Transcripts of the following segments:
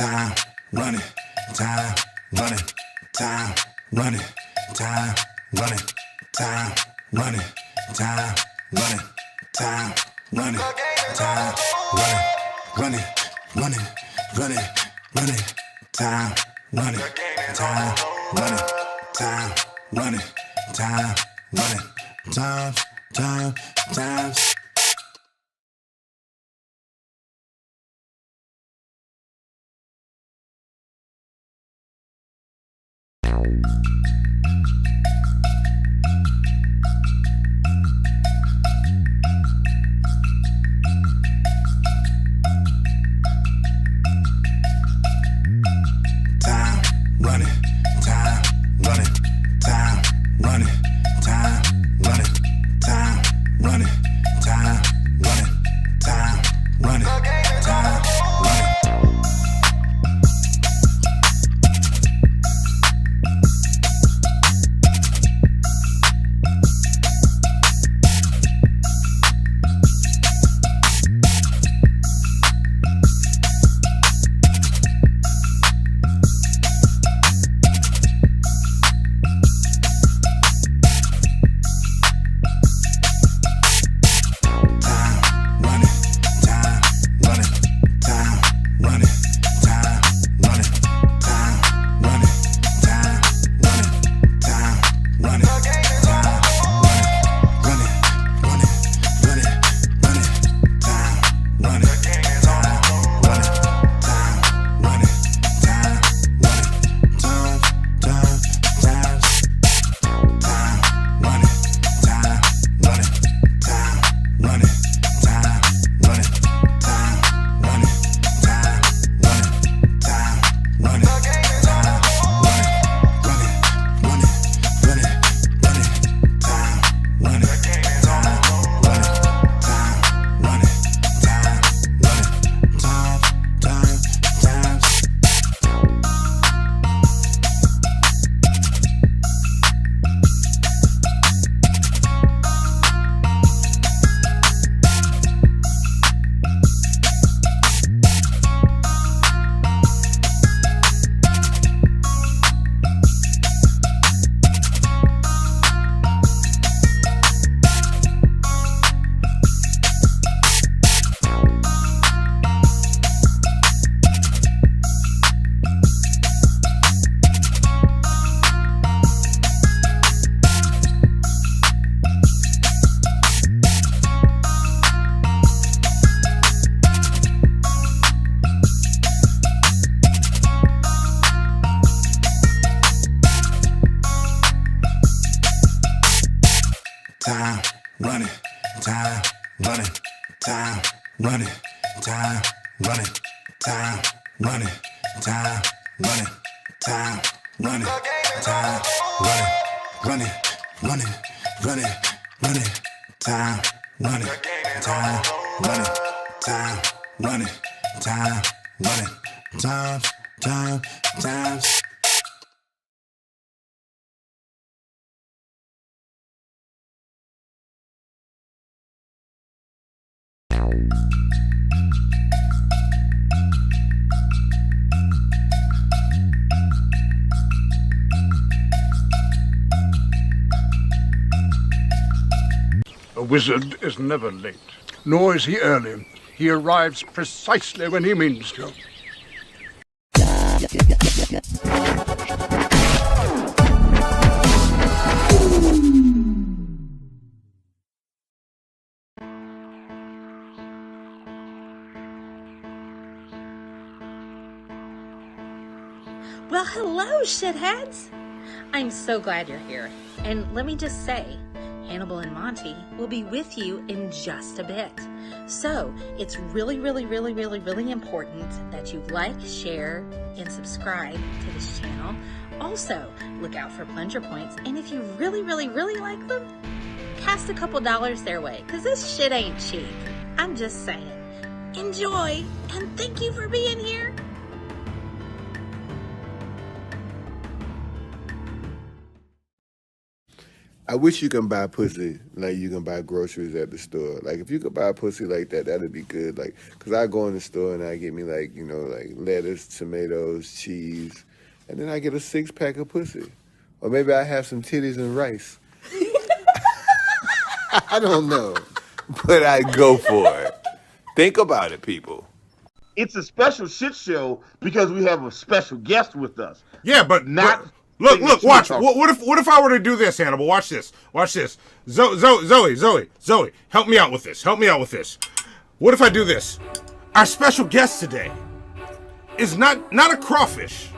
time running, time running, time running, time running, time running, time running, time running, time running, running, running, running, time running, time running, time running, time running, time. Time running, time running, time running, time running, time running, time running, time running, time running, running, running, running, time running, time running, time running, time running, time. wizard is never late, nor is he early. He arrives precisely when he means to. Well, hello, shitheads! I'm so glad you're here. And let me just say, Hannibal and Monty will be with you in just a bit. So, it's really, really, really, really, really important that you like, share, and subscribe to this channel. Also, look out for plunger points. And if you really, really, really like them, cast a couple dollars their way, because this shit ain't cheap. I'm just saying. Enjoy, and thank you for being here. I wish you can buy pussy like you can buy groceries at the store. Like, if you could buy pussy like that, that'd be good. Like, because I go in the store and I get me, like, you know, like lettuce, tomatoes, cheese, and then I get a 6-pack of pussy. Or maybe I have some titties and rice. I don't know, but I go for it. Think about it, people. It's a special shit show because we have a special guest with us. Yeah, but not... Look, watch. What if I were to do this, Hannibal? Watch this. Zoe, help me out with this. What if I do this? Our special guest today is not a crawfish,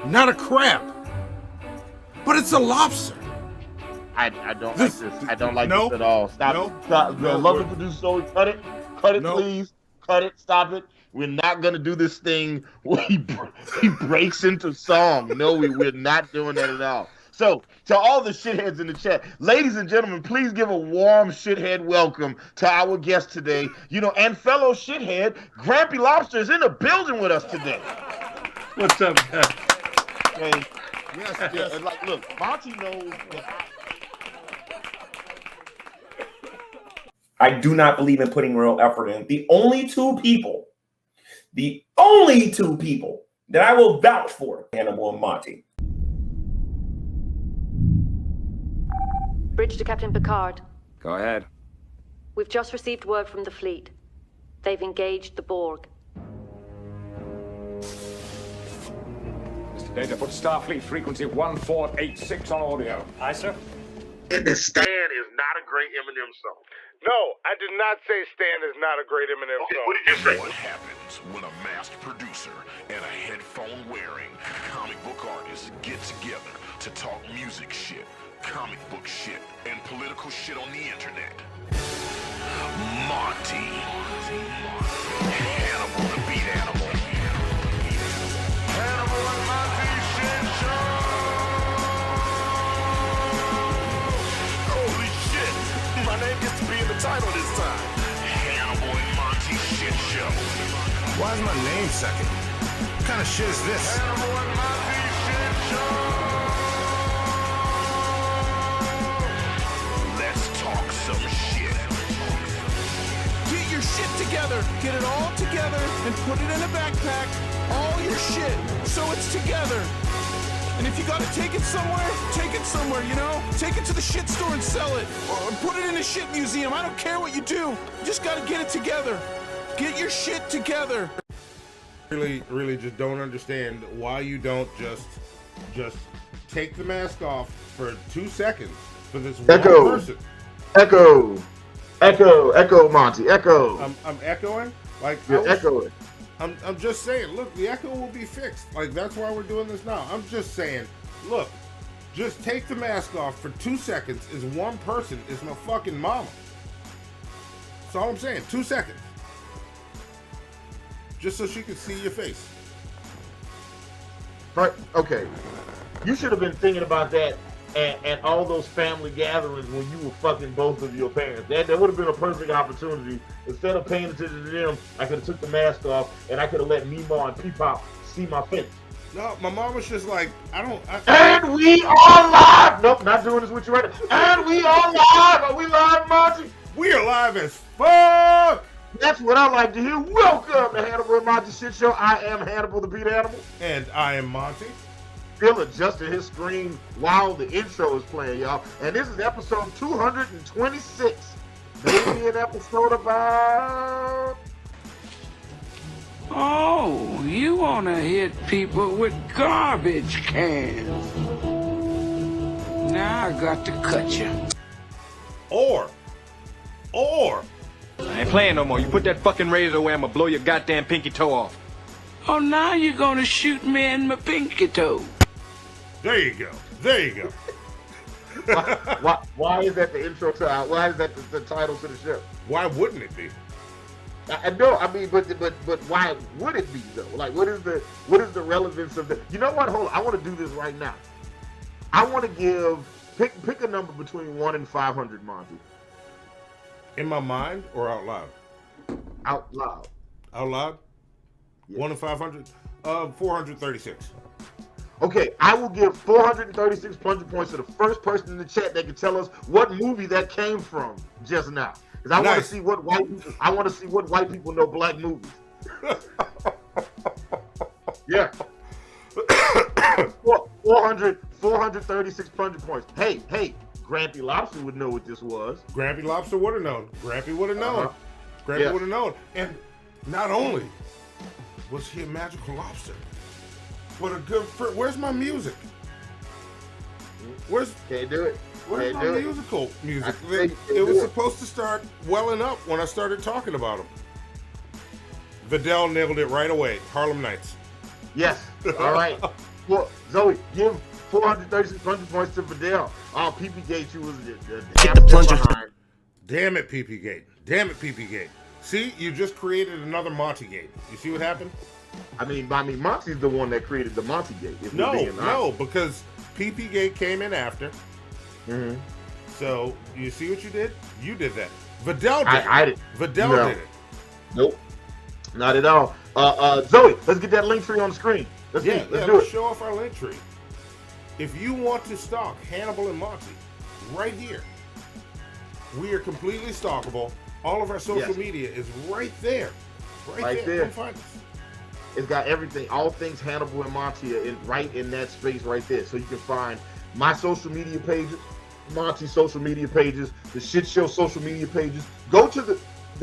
not a crab, but it's a lobster. I don't like this. I don't like this at all. Stop. Lovely producer Zoe, cut it, please. Cut it. Stop it. We're not going to do this thing where he breaks into song. No, we're not doing that at all. So, to all the shitheads in the chat, ladies and gentlemen, please give a warm shithead welcome to our guest today. You know, and fellow shithead, Grampy Lobster is in the building with us today. What's up, guys? Okay. Yes. And like, look, Monty knows that I do not believe in putting real effort in. The only two people that I will vouch for, Hannibal and Monty. Bridge to Captain Picard. Go ahead. We've just received word from the fleet. They've engaged the Borg. Mr. Data, put Starfleet frequency 1486 on audio. Aye, sir. Stan is not a great Eminem song. No, I did not say Stan is not a great Eminem song. What did you say? What happens when a masked producer and a headphone-wearing comic book artist get together to talk music shit, comic book shit, and political shit on the internet? Monty. Hannibal the Beat Animal. Hannibal and Monty Shit Show. Holy shit. My name gets to be in the title this time. Hannibal and Monty Shit Show. Why is my name second? What kind of shit is this? Hannibal and Monty Shit Show. Let's talk some shit. Get your shit together. Get it all together and put it in a backpack. All your shit, so it's together. And if you gotta take it somewhere, you know? Take it to the shit store and sell it. Or put it in a shit museum. I don't care what you do. You just gotta get it together. Get your shit together. Really just don't understand why you don't just take the mask off for 2 seconds for this one person. Echo, Monty, echo. I'm echoing? Like, you're echoing. I'm just saying, look, the echo will be fixed. Like, that's why we're doing this now. I'm just saying, look, just take the mask off for 2 seconds. Is one person is my fucking mama. That's all I'm saying. 2 seconds. Just so she can see your face. Right, okay. You should have been thinking about that at all those family gatherings when you were fucking both of your parents. That would have been a perfect opportunity. Instead of paying attention to them, I could have took the mask off and I could have let Meemaw and Peepop see my face. No, my mom was just like, And we are live! Nope, not doing this with you right now. And we are live! Are we live, Monty? We are live as fuck! That's what I like to hear. Welcome to Hannibal and Monty Shit Show. I am Hannibal the Beat Animal. And I am Monty. Bill adjusted his screen while the intro is playing, y'all. And this is episode 226 Maybe an episode about... Oh, you want to hit people with garbage cans. Now I got to cut you. Or. I ain't playing no more. You put that fucking razor away, I'm gonna blow your goddamn pinky toe off. Oh, now you're going to shoot me in my pinky toe. There you go. Why is that the intro to why is that the title to the show? Why wouldn't it be? I know. I mean, but why would it be though? Like, what is the relevance of the? You know what? Hold on. I want to do this right now. I want to pick a number between 1 and 500, Monty. In my mind or out loud? Out loud. Out loud? Yes. 1 and 500? 436. Okay, I will give 436 plunger points to the first person in the chat that can tell us what movie that came from just now. Because I want to see what white people know black movies. Yeah. 436 plunger points. Hey, Grampy Lobster would know what this was. Grampy Lobster would have known. Grampy would have known. Grampy would have known. And not only was he a magical lobster, but a good friend. Where's my music? Can't do it. Where's my musical music? It was supposed to start welling up when I started talking about him. Vidal nailed it right away. Harlem Nights. Yes. All right. Well, Zoe, give 436 plunger points to Vidal. Oh, PP Gate, you was the plunger behind. Damn it, PP Gate. See, you just created another Monty Gate. You see what happened? I mean, Monty's the one that created the Monty Gate. No, because PP Gate came in after. Mm-hmm. So, you see what you did? You did that. Vidal did I did. Vidal did it. Nope. Not at all. Zoe, let's get that link tree on the screen. Let's do it. Show off our link tree. If you want to stalk Hannibal and Monty, right here, we are completely stalkable. All of our social media is right there. Right there. Come find us. It's got everything, all things Hannibal and Monty are right in that space right there. So you can find my social media pages, Monty's social media pages, the Shit Show social media pages. Go to the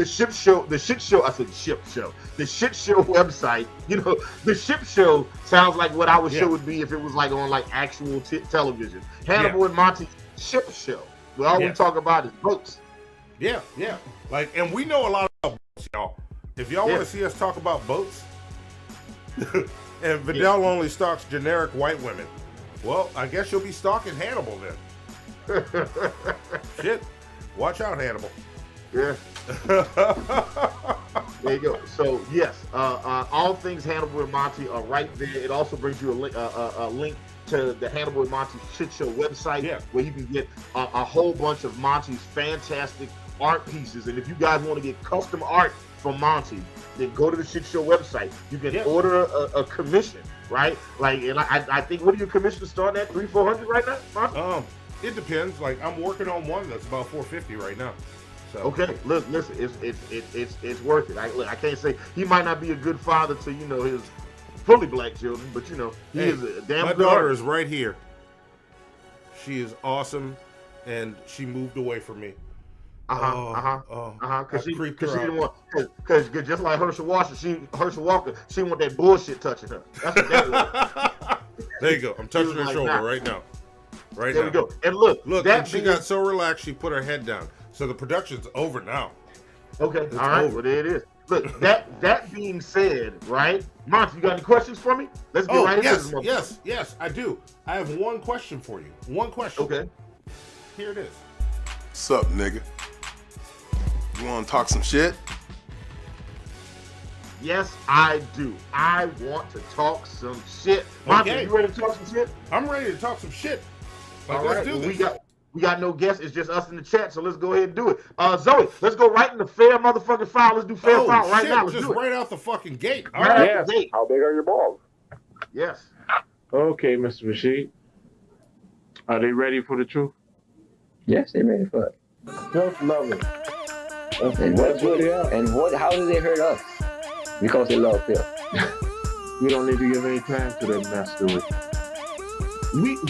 Shit Show website. You know, the Ship Show sounds like what our show would be if it was like on like actual television. Hannibal and Monty Ship Show. All we talk about is boats. Yeah. Like, and we know a lot about boats, y'all. If y'all want to see us talk about boats, and Vidal only stalks generic white women, well, I guess you'll be stalking Hannibal then. Shit. Watch out, Hannibal. Yeah. There you go. So yes, all things Hannibal and Monty are right there. It also brings you a link to the Hannibal and Monty Shit Show website, where you can get a whole bunch of Monty's fantastic art pieces. And if you guys want to get custom art from Monty, then go to the Shit Show website. You can order a commission, right? Like, and I think, what are your commissions starting at? $300-400 right now, Monty? It depends. Like, I'm working on one that's about $450 right now. So. Okay, look, listen, it's worth it. I can't say he might not be a good father to his fully black children, but he is a damn my good daughter artist. is right here. She is awesome, and she moved away from me. Because she didn't want, because just like Herschel Walker, she want that bullshit touching her. That's what that was. There you go. I'm touching her shoulder right now. Right now. There we go. And look, and she got so relaxed she put her head down. So the production's over now. Okay, it's all right. over. Well, there it is. Look, that being said, right, Monty, you got any questions for me? Let's get right into this. Yes, I do. I have one question for you. One question. Okay. Here it is. What's up, nigga? You want to talk some shit? Yes, I do. I want to talk some shit. Monty, you ready to talk some shit? I'm ready to talk some shit. All right, let's do this. We got no guests. It's just us in the chat, so let's go ahead and do it. Zoe, let's go right in the fair motherfucking file. Let's do fair file right now. Let's just do it. Right out the fucking gate. All right. Out the gate. How big are your balls? Yes. Okay, Mr. Rashid. Are they ready for the truth? Yes, they're ready for it. Just love it. And how do they hurt us? Because they love Phil. We don't need to give any time to that mess, do we?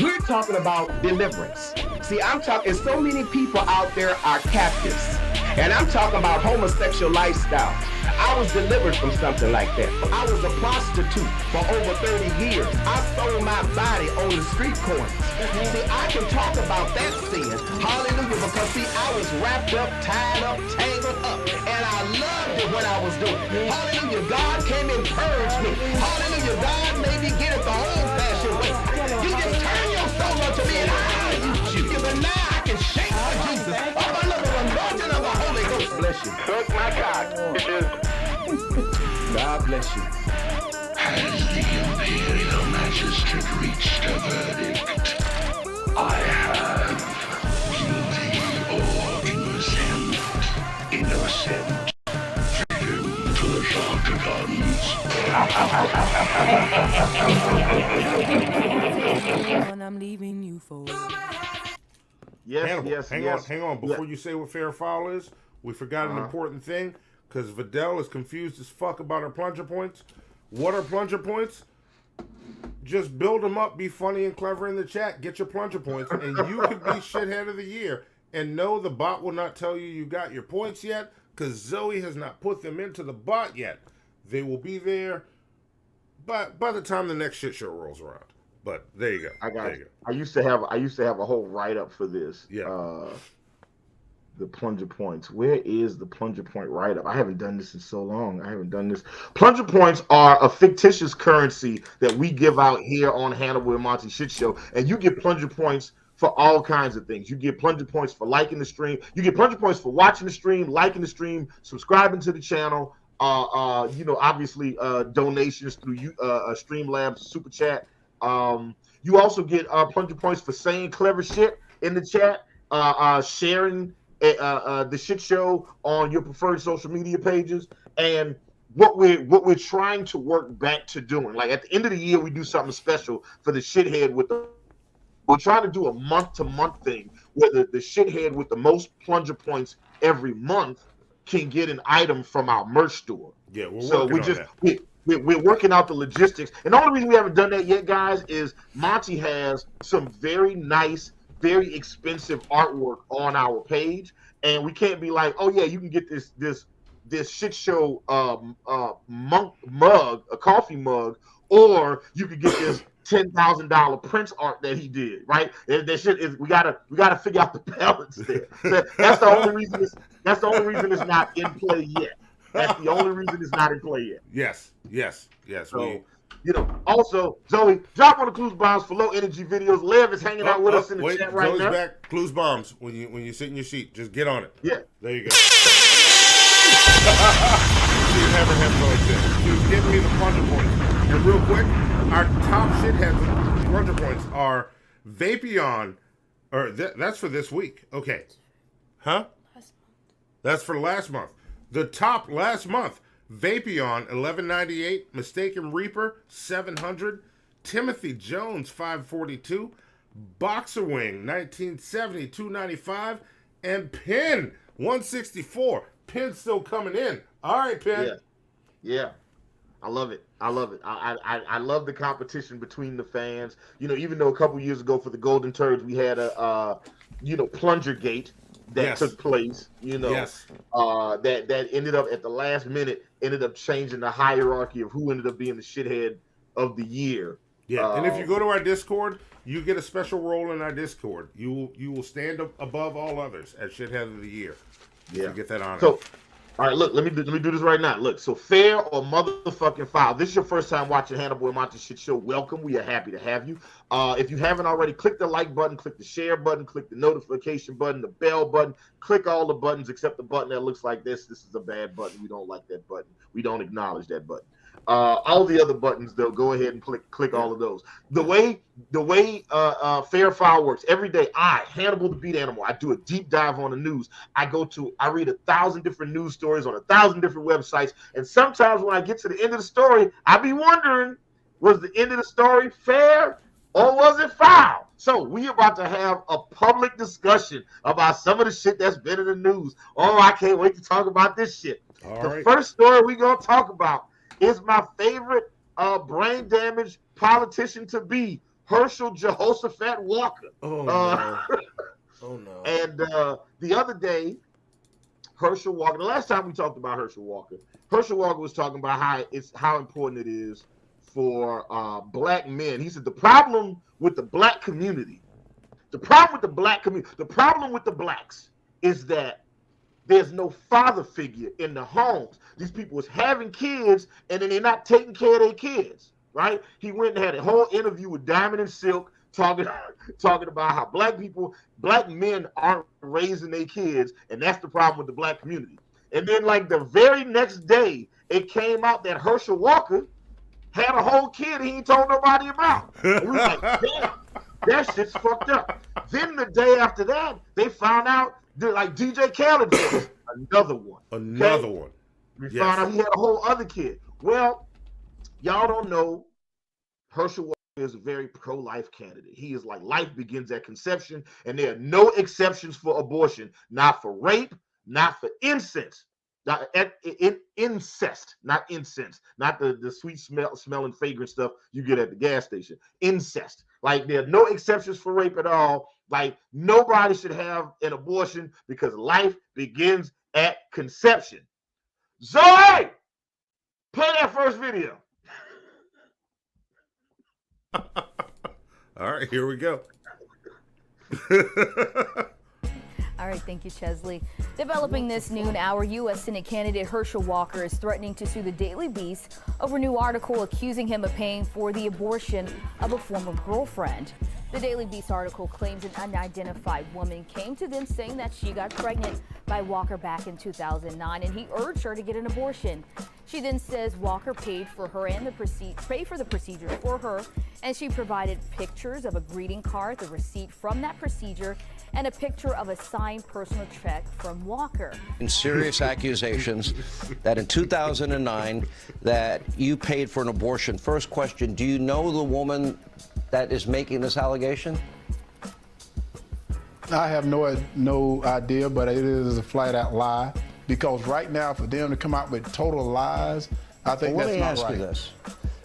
We're talking about deliverance. See, I'm talking, so many people out there are captives. And I'm talking about homosexual lifestyle. I was delivered from something like that. I was a prostitute for over 30 years. I sold my body on the street corners. See, I can talk about that sin. Hallelujah, because see, I was wrapped up, tied up, tangled up, and I loved it when I was doing it. Hallelujah, God came and purged me. Hallelujah, God made me get it the old-fashioned way. You just turn your soul unto me and I'll use you. But now I can shake for Jesus. Oh, I love the anointing of the Holy Ghost. Bless you. Suck my cock. God bless you. Has the Imperial Magistrate reached a verdict? I have. Guilty or innocent. Freedom to the sharper guns. I'm leaving you for. Yes, Hannibal, yes, hang yes. on, hang on. Before you say what fair foul is, we forgot an important thing, because Vidal is confused as fuck about our plunger points. What are plunger points? Just build them up, be funny and clever in the chat, get your plunger points, and you could be shithead of the year. And no, the bot will not tell you got your points yet, because Zoe has not put them into the bot yet. They will be there by the time the next shit show rolls around. But there you go. I got there you. I used to have a whole write up for this. Yeah. The plunger points. Where is the plunger point write up? I haven't done this in so long. I haven't done this. Plunger points are a fictitious currency that we give out here on Hannibal and Monty Shit Show, and you get plunger points for all kinds of things. You get plunger points for liking the stream. You get plunger points for watching the stream, liking the stream, subscribing to the channel. Obviously donations through Streamlabs Super Chat. You also get plunger points for saying clever shit in the chat, sharing the shit show on your preferred social media pages, and what we're trying to work back to doing. Like at the end of the year, we do something special for the shithead with the. We're trying to do a month-to-month thing where the shithead with the most plunger points every month can get an item from our merch store. Yeah, We're working out the logistics. And the only reason we haven't done that yet, guys, is Monty has some very nice, very expensive artwork on our page. And we can't be like, oh yeah, you can get this shit show mug, a coffee mug, or you could get this $10,000 Prince art that he did, right? That shit is we gotta figure out the balance there. That's the only reason it's not in play yet. That's the only reason it's not in play yet. Yes. So, also, Zoe, drop on the Clues Bombs for low energy videos. Lev is hanging out with us in the chat right Zoe's now. Back. Clues Bombs. When you sit in your seat, just get on it. Yeah. There you go. You never have like this. She was giving me the plunger points. And real quick, our top shithead plunger points are Vapion, or that's for this week. Okay. Huh? That's for last month. The top last month, Vapion, $11.98, Mistaken Reaper, $700, Timothy Jones, $542, Boxer Wing, $19.70, $2.95, and Pin, $164. Pin's still coming in. All right, Pin. Yeah. I love it. I love the competition between the fans. Even though a couple years ago for the Golden Turds we had a plunger gate that took place. That ended up at the last minute changing the hierarchy of who ended up being the shithead of the year. Yeah, and if you go to our Discord, you get a special role in our Discord. You will stand above all others as shithead of the year. Yeah, to get that honor. So, all right, look, let me do this right now. Look, so fair or motherfucking foul. This is your first time watching Hannibal and Monty Shit Show. Welcome. We are happy to have you. If you haven't already, click the like button, click the share button, click the notification button, the bell button, click all the buttons except the button that looks like this. This is a bad button. We don't like that button. We don't acknowledge that button. All the other buttons, though, go ahead and click all of those. The way fair foul works, every day Hannibal the Beat Animal, I do a deep dive on the news. I read 1,000 different news stories on 1,000 different websites, and sometimes when I get to the end of the story, I be wondering, was the end of the story fair or was it foul? So we about to have a public discussion about some of the shit that's been in the news. Oh, I can't wait to talk about this shit. First story we gonna talk about is my favorite brain damaged politician to be, Herschel Jehoshaphat Walker. Oh no. And the other day, Herschel Walker. The last time we talked about Herschel Walker was talking about how important it is for black men. He said the problem with the black community, the problem with the blacks is that there's no father figure in the homes. These people is having kids and then they're not taking care of their kids, right? He went and had a whole interview with Diamond and Silk talking about how black men aren't raising their kids, and that's the problem with the black community. And then like the very next day, it came out that Herschel Walker had a whole kid he ain't told nobody about. And we was like, damn, that shit's fucked up. Then the day after that, they found out that like DJ Khaled did another one. We found out he had a whole other kid. Well, y'all don't know, Herschel Walker is a very pro-life candidate. He is like, life begins at conception, and there are no exceptions for abortion, not for rape, not for incest. Incest, not incense, not the sweet smelling fragrant stuff you get at the gas station. Incest. Like, there are no exceptions for rape at all. Like, nobody should have an abortion because life begins at conception. Zoe, play that first video. All right, here we go. All right, thank you, Chesley. Developing this noon hour, U.S. Senate candidate Herschel Walker is threatening to sue the Daily Beast over a new article accusing him of paying for the abortion of a former girlfriend. The Daily Beast article claims an unidentified woman came to them saying that she got pregnant by Walker back in 2009, and he urged her to get an abortion. She then says Walker paid for her and the procedure for her, and she provided pictures of a greeting card, the receipt from that procedure, and a picture of a signed personal check from Walker. Serious accusations that in 2009 that you paid for an abortion. First question, do you know the woman that is making this allegation? I have no idea, but it is a flat-out lie. Because right now, for them to come out with total lies, I think that's not right. Let me ask you this.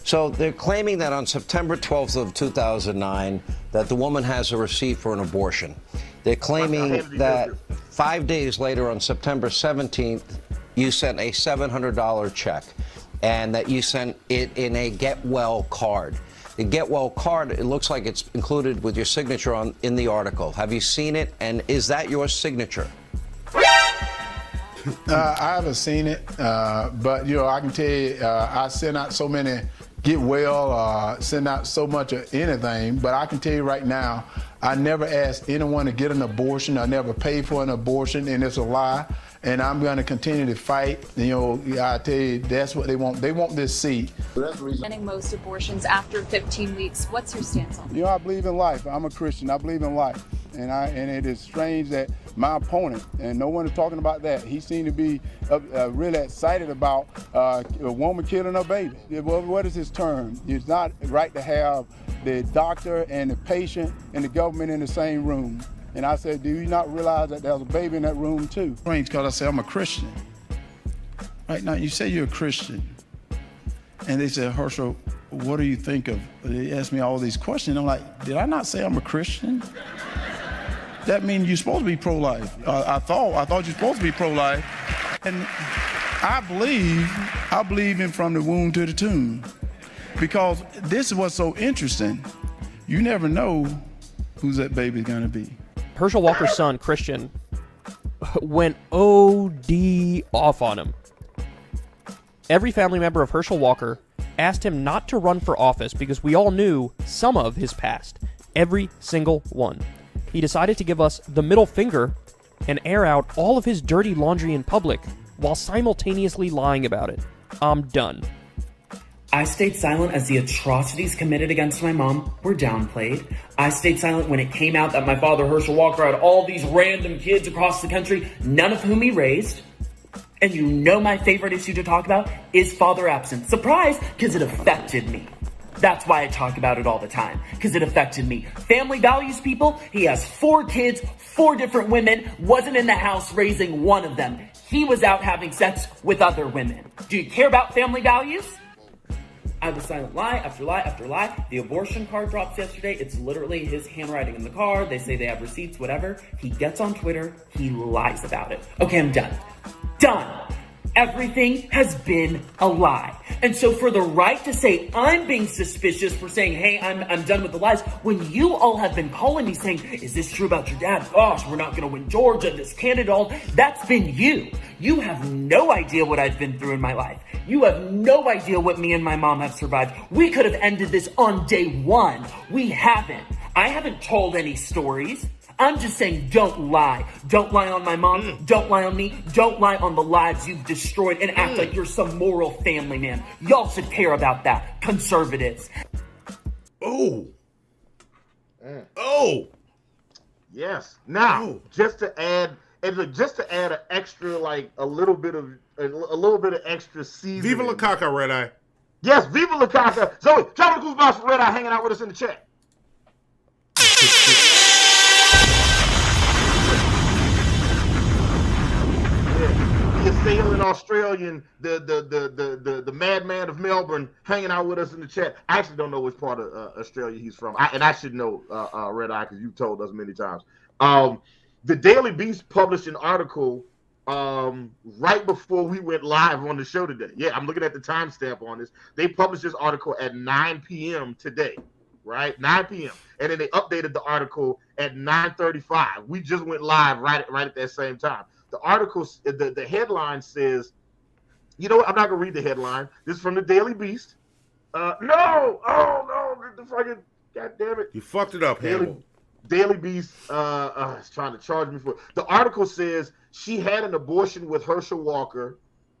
So they're claiming that on September 12th of 2009, that the woman has a receipt for an abortion. They're claiming that 5 days later, on September 17th, you sent a $700 check, and that you sent it in a Get Well card. The Get Well card, it looks like it's included with your signature in the article. Have you seen it, and is that your signature? I haven't seen it, but I can tell you, I send out so many Get Well, send out so much of anything, but I can tell you right now, I never asked anyone to get an abortion. I never paid for an abortion, and it's a lie. And I'm going to continue to fight. I tell you, that's what they want. They want this seat. That's the reason. Most abortions after 15 weeks. What's your stance on that? I believe in life. I'm a Christian. I believe in life. And it is strange that my opponent, and no one is talking about that, he seemed to be really excited about a woman killing her baby. Well, what is his term? It's not right to have the doctor and the patient and the government in the same room. And I said, do you not realize that there's a baby in that room too? Strange, because I said, I'm a Christian. Right now, you say you're a Christian. And they said, Herschel, what do you think of? They asked me all these questions. I'm like, did I not say I'm a Christian? That means you're supposed to be pro-life. I thought you're supposed to be pro-life. And I believe in from the womb to the tomb. Because this is what's so interesting. You never know who's that baby's gonna be. Herschel Walker's son, Christian, went OD off on him. Every family member of Herschel Walker asked him not to run for office because we all knew some of his past. Every single one. He decided to give us the middle finger and air out all of his dirty laundry in public while simultaneously lying about it. I'm done. I stayed silent as the atrocities committed against my mom were downplayed. I stayed silent when it came out that my father, Herschel Walker, had all these random kids across the country, none of whom he raised. And my favorite issue to talk about is father absence. Surprise, because it affected me. That's why I talk about it all the time, because it affected me. Family values, people. He has 4 kids, 4 different women, wasn't in the house raising one of them. He was out having sex with other women. Do you care about family values? I was silent lie after lie after lie. The abortion card drops yesterday. It's literally his handwriting in the card. They say they have receipts, whatever. He gets on Twitter. He lies about it. Okay, I'm done. Done. Everything has been a lie. And so for the right to say I'm being suspicious for saying, hey, I'm done with the lies, when you all have been calling me saying, is this true about your dad? Gosh, we're not going to win Georgia, this candidate, all that's been you. You have no idea what I've been through in my life. You have no idea what me and my mom have survived. We could have ended this on day one. We haven't. I haven't told any stories. I'm just saying, don't lie. Don't lie on my mom. Don't lie on me. Don't lie on the lives you've destroyed and act like you're some moral family man. Y'all should care about that. Conservatives. Oh. Oh. Yes. Now, just to add an extra, like a little bit of extra seasoning. Viva la caca, Red Eye. Yes, Viva la caca. Zoe, tell me who's boss for Red Eye hanging out with us in the chat. The assailant Australian, the madman of Melbourne, hanging out with us in the chat. I actually don't know which part of Australia he's from, and I should know, Red Eye, because you've told us many times. The Daily Beast published an article right before we went live on the show today. Yeah, I'm looking at the timestamp on this. They published this article at 9 p.m. today, right? 9 p.m. And then they updated the article at 9:35. We just went live right at that same time. The article, the headline says, you know what? I'm not going to read the headline. This is from the Daily Beast. No! Oh, no! The fucking, God damn it. You fucked it up, Hannibal. Daily Beast is trying to charge me for it. The article says she had an abortion with Herschel Walker.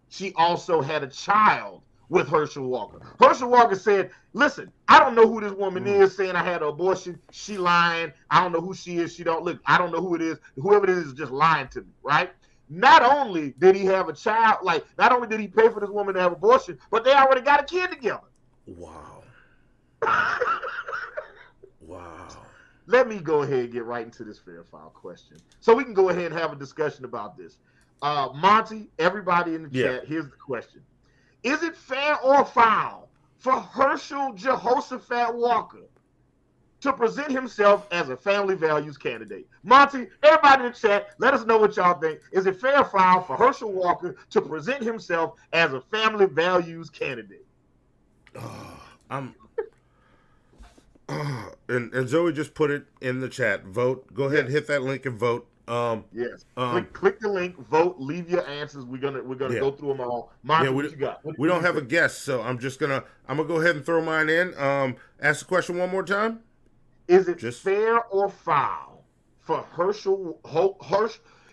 She also had a child with Herschel Walker. Herschel Walker said, listen, I don't know who this woman is saying I had an abortion. She lying. I don't know who she is. She don't look. I don't know who it is. Whoever it is just lying to me, right? Not only did he have a child, like, not only did he pay for this woman to have an abortion, but they already got a kid together. Wow. Wow. Let me go ahead and get right into this fair file question, so we can go ahead and have a discussion about this. Monty, everybody in the chat, here's the question. Is it fair or foul for Herschel Jehoshaphat Walker to present himself as a family values candidate? Monty, everybody in the chat, let us know what y'all think. Is it fair or foul for Herschel Walker to present himself as a family values candidate? And Zoe just put it in the chat. Vote. Go ahead and hit that link and vote. Yes. Click the link, vote, leave your answers. We're gonna go through them all. Monty, what you got? We don't have a guest, so I'm gonna go ahead and throw mine in. Ask the question one more time. Is it fair or foul for Herschel?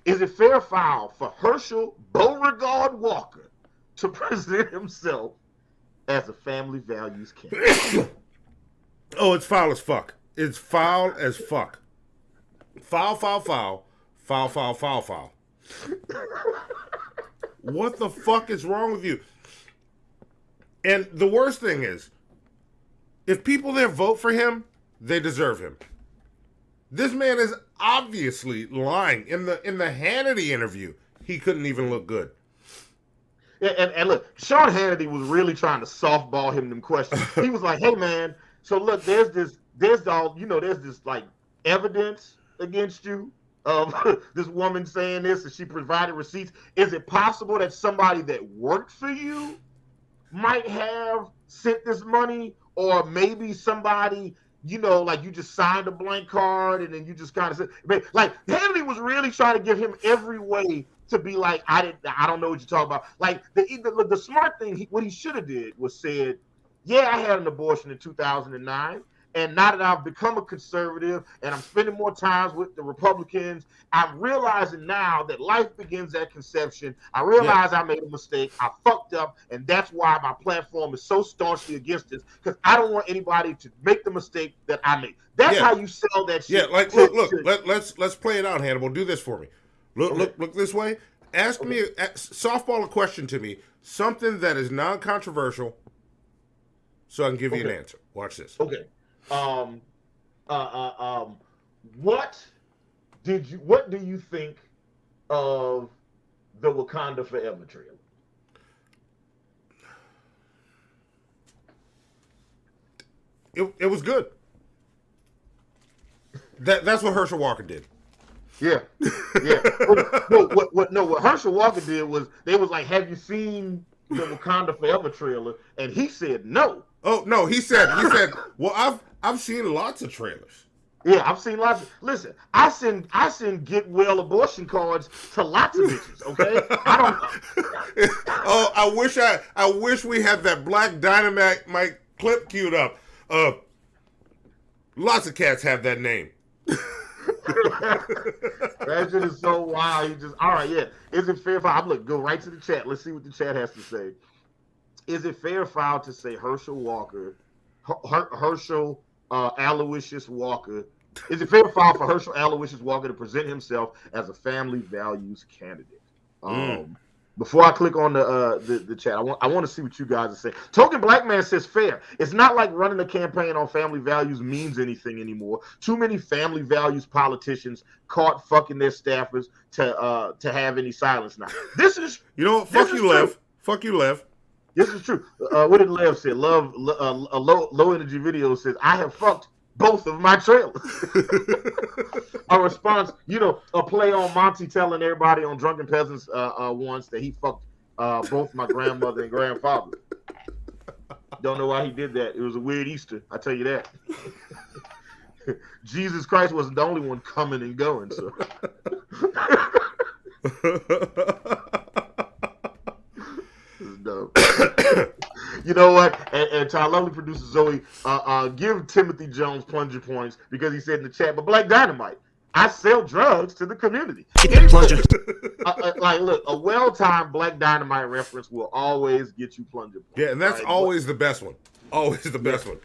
Is it fair or foul for Herschel Beauregard Walker to present himself as a family values candidate? Oh, it's foul as fuck. It's foul as fuck. Foul, foul, foul. Foul, foul, foul, foul. What the fuck is wrong with you? And the worst thing is, if people there vote for him, they deserve him. This man is obviously lying. In the Hannity interview, he couldn't even look good. Yeah, and look, Sean Hannity was really trying to softball him them questions. He was like, "Hey man, so look, there's this like evidence against you of this woman saying this, and she provided receipts. Is it possible that somebody that worked for you might have sent this money, or maybe somebody, like you just signed a blank card and then you just kind of said, like Hannity was really trying to give him every way to be like, I don't know what you're talking about. Like the smart thing, what he should have did was said, yeah, I had an abortion in 2009. And now that I've become a conservative and I'm spending more time with the Republicans, I'm realizing now that life begins at conception. I realize I made a mistake. I fucked up. And that's why my platform is so staunchly against this, because I don't want anybody to make the mistake that I made. That's how you sell that shit. Yeah, like, look, let's play it out, Hannibal. Do this for me. Look this way. Ask me, softball a question to me, something that is non-controversial, so I can give you an answer. Watch this. Okay. What do you think of the Wakanda Forever trailer? it was good. That's what Herschel Walker did. Yeah. What Herschel Walker did was they was like, "Have you seen the Wakanda Forever trailer?" And he said no. Oh no, he said, well, I've seen lots of trailers. Yeah, I've seen lots. Listen, I send get well abortion cards to lots of bitches. Okay, I don't. Oh, I wish we had that Black Dynamite clip queued up. Lots of cats have that name. That shit is so wild. You just all right, yeah. Is it fair foul? Look, go right to the chat. Let's see what the chat has to say. Is it fair foul to say Herschel Walker, Herschel Aloysius Walker? Is it fair foul for Herschel Aloysius Walker to present himself as a family values candidate? Before I click on the chat, I want to see what you guys are saying. Token Black Man says fair. It's not like running a campaign on family values means anything anymore. Too many family values politicians caught fucking their staffers to have any silence now. This is Fuck you, Lev. Fuck you, Lev. This is true. What did Lev say? Love a low energy video says I have fucked both of my trailers. A response, a play on Monty telling everybody on Drunken Peasants once that he fucked both my grandmother and grandfather. Don't know why he did that. It was a weird Easter, I tell you that. Jesus Christ wasn't the only one coming and going, so. Dope. You know what? And to our lovely producer Zoe, give Timothy Jones plunger points because he said in the chat, but Black Dynamite, I sell drugs to the community. Look, a well-timed Black Dynamite reference will always get you plunger points. Yeah, and that's always the best one. Always the best one.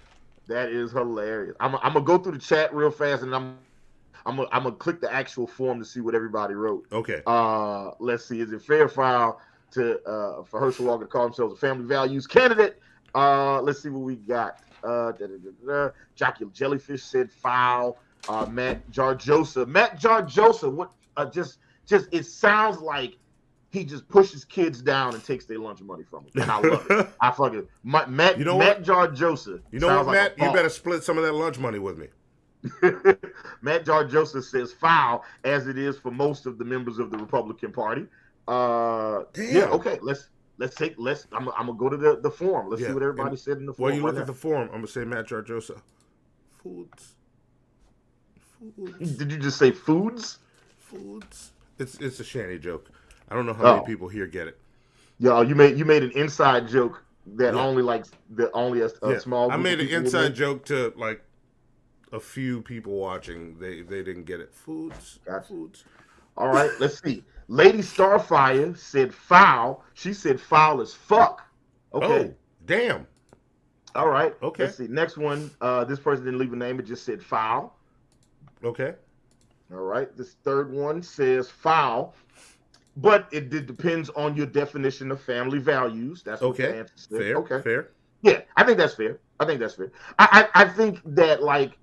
That is hilarious. I'm gonna go through the chat real fast, and I'm gonna click the actual form to see what everybody wrote. Okay. Let's see. Is it fair foul for Herschel Walker to call himself a family values candidate? Let's see what we got. Jockey Jellyfish said foul. Matt Jarjosa. What? Just it sounds like he just pushes kids down and takes their lunch money from them. And I love it. I fucking Matt Jarjosa. You know what, Matt? You better split some of that lunch money with me. Matt Jarjosa says foul, as it is for most of the members of the Republican Party. Damn. Yeah, okay. I'm gonna go to the forum. Let's see what everybody said in the forum. While you look at the forum, I'm gonna say Matt Jarjosa. Foods. Did you just say foods? Foods. It's a shanty joke. I don't know how many people here get it. Yo, you made an inside joke that only a small. I made an inside joke to like a few people watching. They didn't get it. Foods. Gotcha. Foods. All right, let's see. Lady Starfire said foul. She said foul as fuck. Okay. Oh, damn. All right. Okay. Let's see. Next one. This person didn't leave a name. It just said foul. Okay. All right. This third one says foul, but it depends on your definition of family values. That's what the answer said. Fair. Okay. Fair. Yeah, I think that's fair. I think that like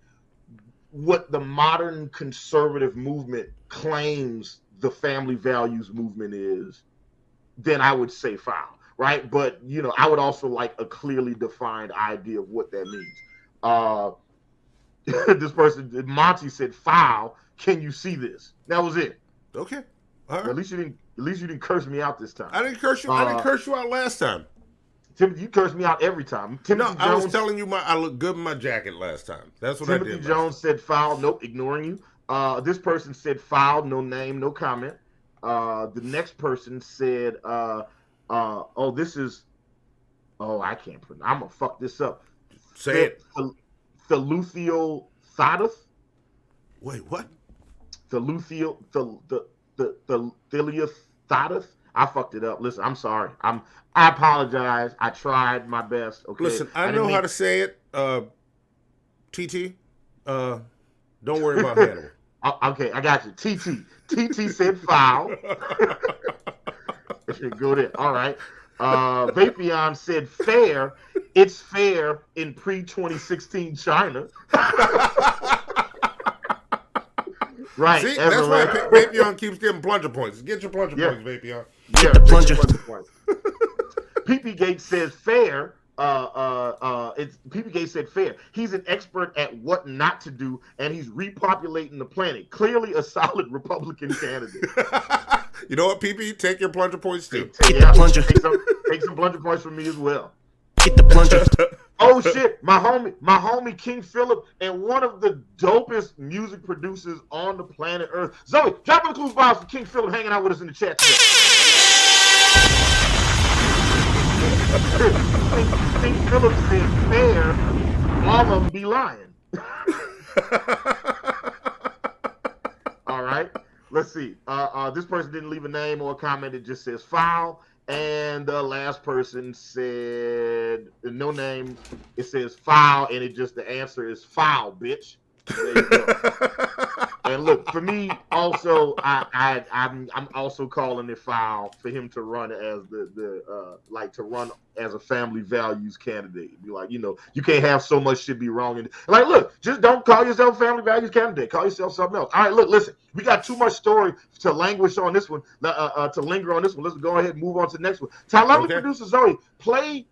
what the modern conservative movement claims the family values movement is, then I would say foul, right? But I would also like a clearly defined idea of what that means. This person, Monty, said foul. Can you see this? That was it. Okay. All right. At least you didn't curse me out this time. I didn't curse you. I didn't curse you out last time. Timothy, you cursed me out every time. I was telling you I look good in my jacket last time. That's what I did. Timothy Jones said foul. Nope, ignoring you. This person said foul. No name, no comment. The next person said, this is. Oh, I can't pronounce. I'm gonna fuck this up. Say it. Theluthiothatus. Wait, what? Theluthiothatus. I fucked it up. Listen, I'm sorry. I apologize. I tried my best. Okay. Listen, I know how to say it. TT. Don't worry about Hannibal. Okay, I got you. TT said foul. Go there. All right. Vapion said fair. It's fair in pre-2016 China. Right. See, that's why Vapion keeps getting plunger points. Get your plunger points, Vapion. Yeah, plunger points. PP Gates says fair. it's PPK said fair. He's an expert at what not to do, and he's repopulating the planet. Clearly a solid Republican candidate. You know what, PP? Take your plunger points too. Take some plunger points from me as well. Get the plunger. Oh shit, my homie King Philip, and one of the dopest music producers on the planet Earth. Zoe, drop in the clues box for King Philip hanging out with us in the chat today. King Philip said fair, all of them be lying. All right, let's see. This person didn't leave a name or a comment. It just says foul. And the last person said no name. It says foul, and the answer is foul, bitch. There you go. And look, for me, also, I'm also calling it foul for him to run as to run as a family values candidate. Be like, you can't have so much shit be wrong. And like, look, just don't call yourself a family values candidate. Call yourself something else. All right, look, listen, we got too much story to languish on this one, to linger on this one. Let's go ahead and move on to the next one. Lovely producer Zoe, play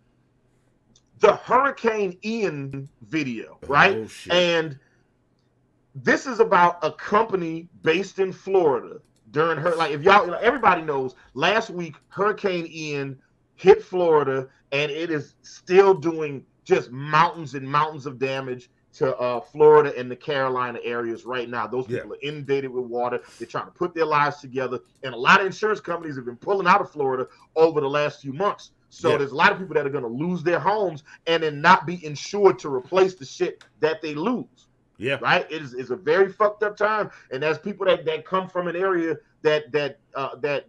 the Hurricane Ian video, right? Oh, shit. And this is about a company based in Florida during if y'all, everybody knows, last week Hurricane Ian hit Florida, and it is still doing just mountains and mountains of damage to Florida and the Carolina areas right now. Those people are inundated with water. They're trying to put their lives together, and a lot of insurance companies have been pulling out of Florida over the last few months. So there's a lot of people that are going to lose their homes and then not be insured to replace the shit that they lose. Yeah. Right. It's a very fucked up time, and there's people that come from an area that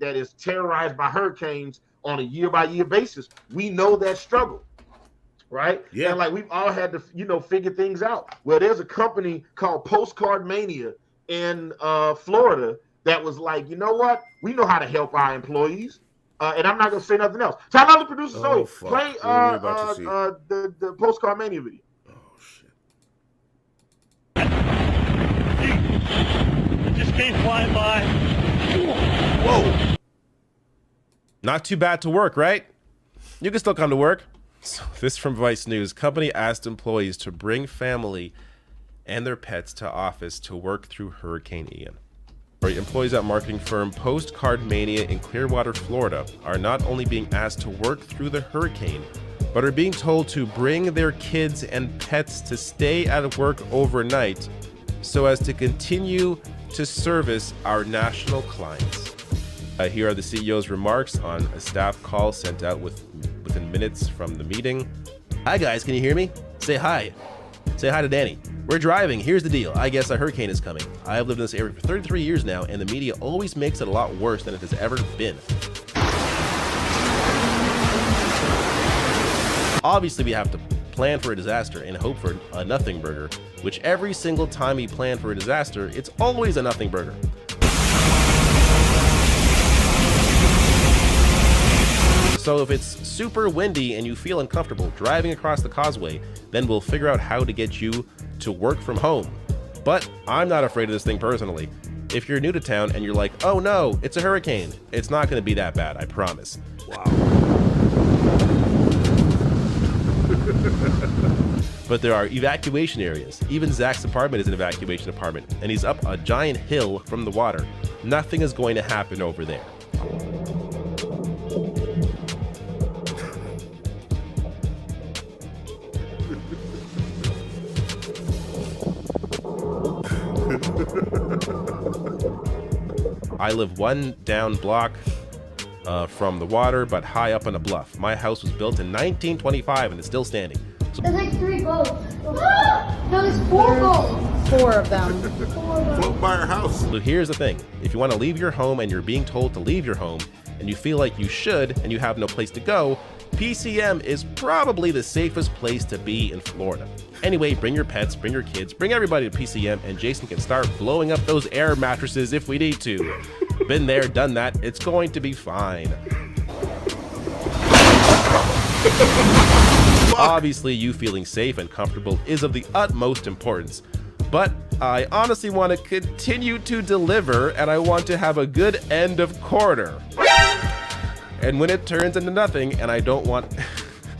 is terrorized by hurricanes on a year-by-year basis. We know that struggle, right? Yeah. And we've all had to figure things out. Well, there's a company called PostCradMania in Florida that was like, you know what? We know how to help our employees. And I'm not gonna say nothing else. Time out, the producer Zoe, play the PostCradMania video. Just came flying by. Whoa. Not too bad to work, right? You can still come to work. So this from Vice News. Company asked employees to bring family and their pets to office to work through Hurricane Ian. Employees at marketing firm PostCradMania in Clearwater, Florida are not only being asked to work through the hurricane, but are being told to bring their kids and pets to stay at work overnight so as to continue to service our national clients. Here are the CEO's remarks on a staff call sent out within minutes from the meeting. Hi guys, can you hear me? Say hi. Say hi to Danny. We're driving. Here's the deal. I guess a hurricane is coming. I have lived in this area for 33 years now, and the media always makes it a lot worse than it has ever been. Obviously, we have to plan for a disaster and hope for a nothing burger, which every single time we plan for a disaster, it's always a nothing burger. So if it's super windy and you feel uncomfortable driving across the causeway, then we'll figure out how to get you to work from home. But I'm not afraid of this thing personally. If you're new to town and you're like, oh no, it's a hurricane, it's not going to be that bad, I promise. Wow. But there are evacuation areas. Even Zach's apartment is an evacuation apartment, and he's up a giant hill from the water. Nothing is going to happen over there. I live one down block from the water, but high up on a bluff. My house was built in 1925 and it's still standing. So There's like 3 boats. No, there's 4 boats. 4 of them. Float by our house. So here's the thing. If you want to leave your home and you're being told to leave your home and you feel like you should and you have no place to go, PCM is probably the safest place to be in Florida. Anyway, bring your pets, bring your kids, bring everybody to PCM, and Jason can start blowing up those air mattresses if we need to. Been there, done that. It's going to be fine. Obviously, you feeling safe and comfortable is of the utmost importance, but I honestly want to continue to deliver, and I want to have a good end of quarter. And when it turns into nothing, and I don't want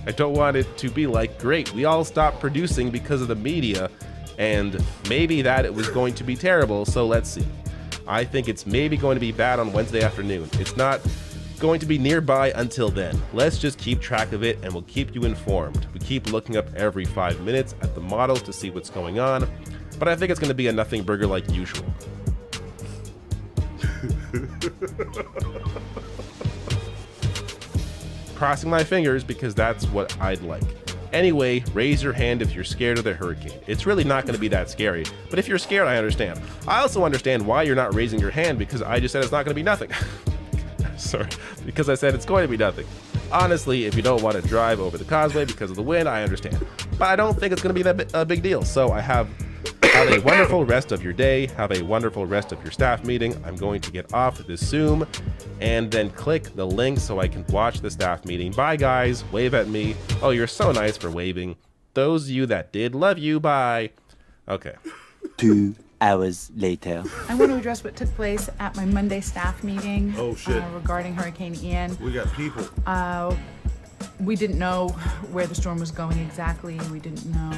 I don't want it to be like, great, we all stopped producing because of the media, and maybe that it was going to be terrible, so let's see. I think it's maybe going to be bad on Wednesday afternoon. It's not going to be nearby until then. Let's just keep track of it and we'll keep you informed. We keep looking up every 5 minutes at the models to see what's going on, but I think it's going to be a nothing burger like usual. Crossing my fingers because that's what I'd like. Anyway, raise your hand if you're scared of the hurricane. It's really not going to be that scary, but if you're scared, I understand. I also understand why you're not raising your hand because I just said it's not going to be nothing. Sorry, because I said it's going to be nothing. Honestly, if you don't want to drive over the causeway because of the wind, I understand. But I don't think it's going to be a big deal. So have a wonderful rest of your day. Have a wonderful rest of your staff meeting. I'm going to get off this Zoom and then click the link so I can watch the staff meeting. Bye, guys. Wave at me. Oh, you're so nice for waving. Those of you that did, love you. Bye. Okay. 2 hours later. I want to address what took place at my Monday staff meeting. Oh, shit. Regarding Hurricane Ian. We got people. We didn't know where the storm was going exactly. We didn't know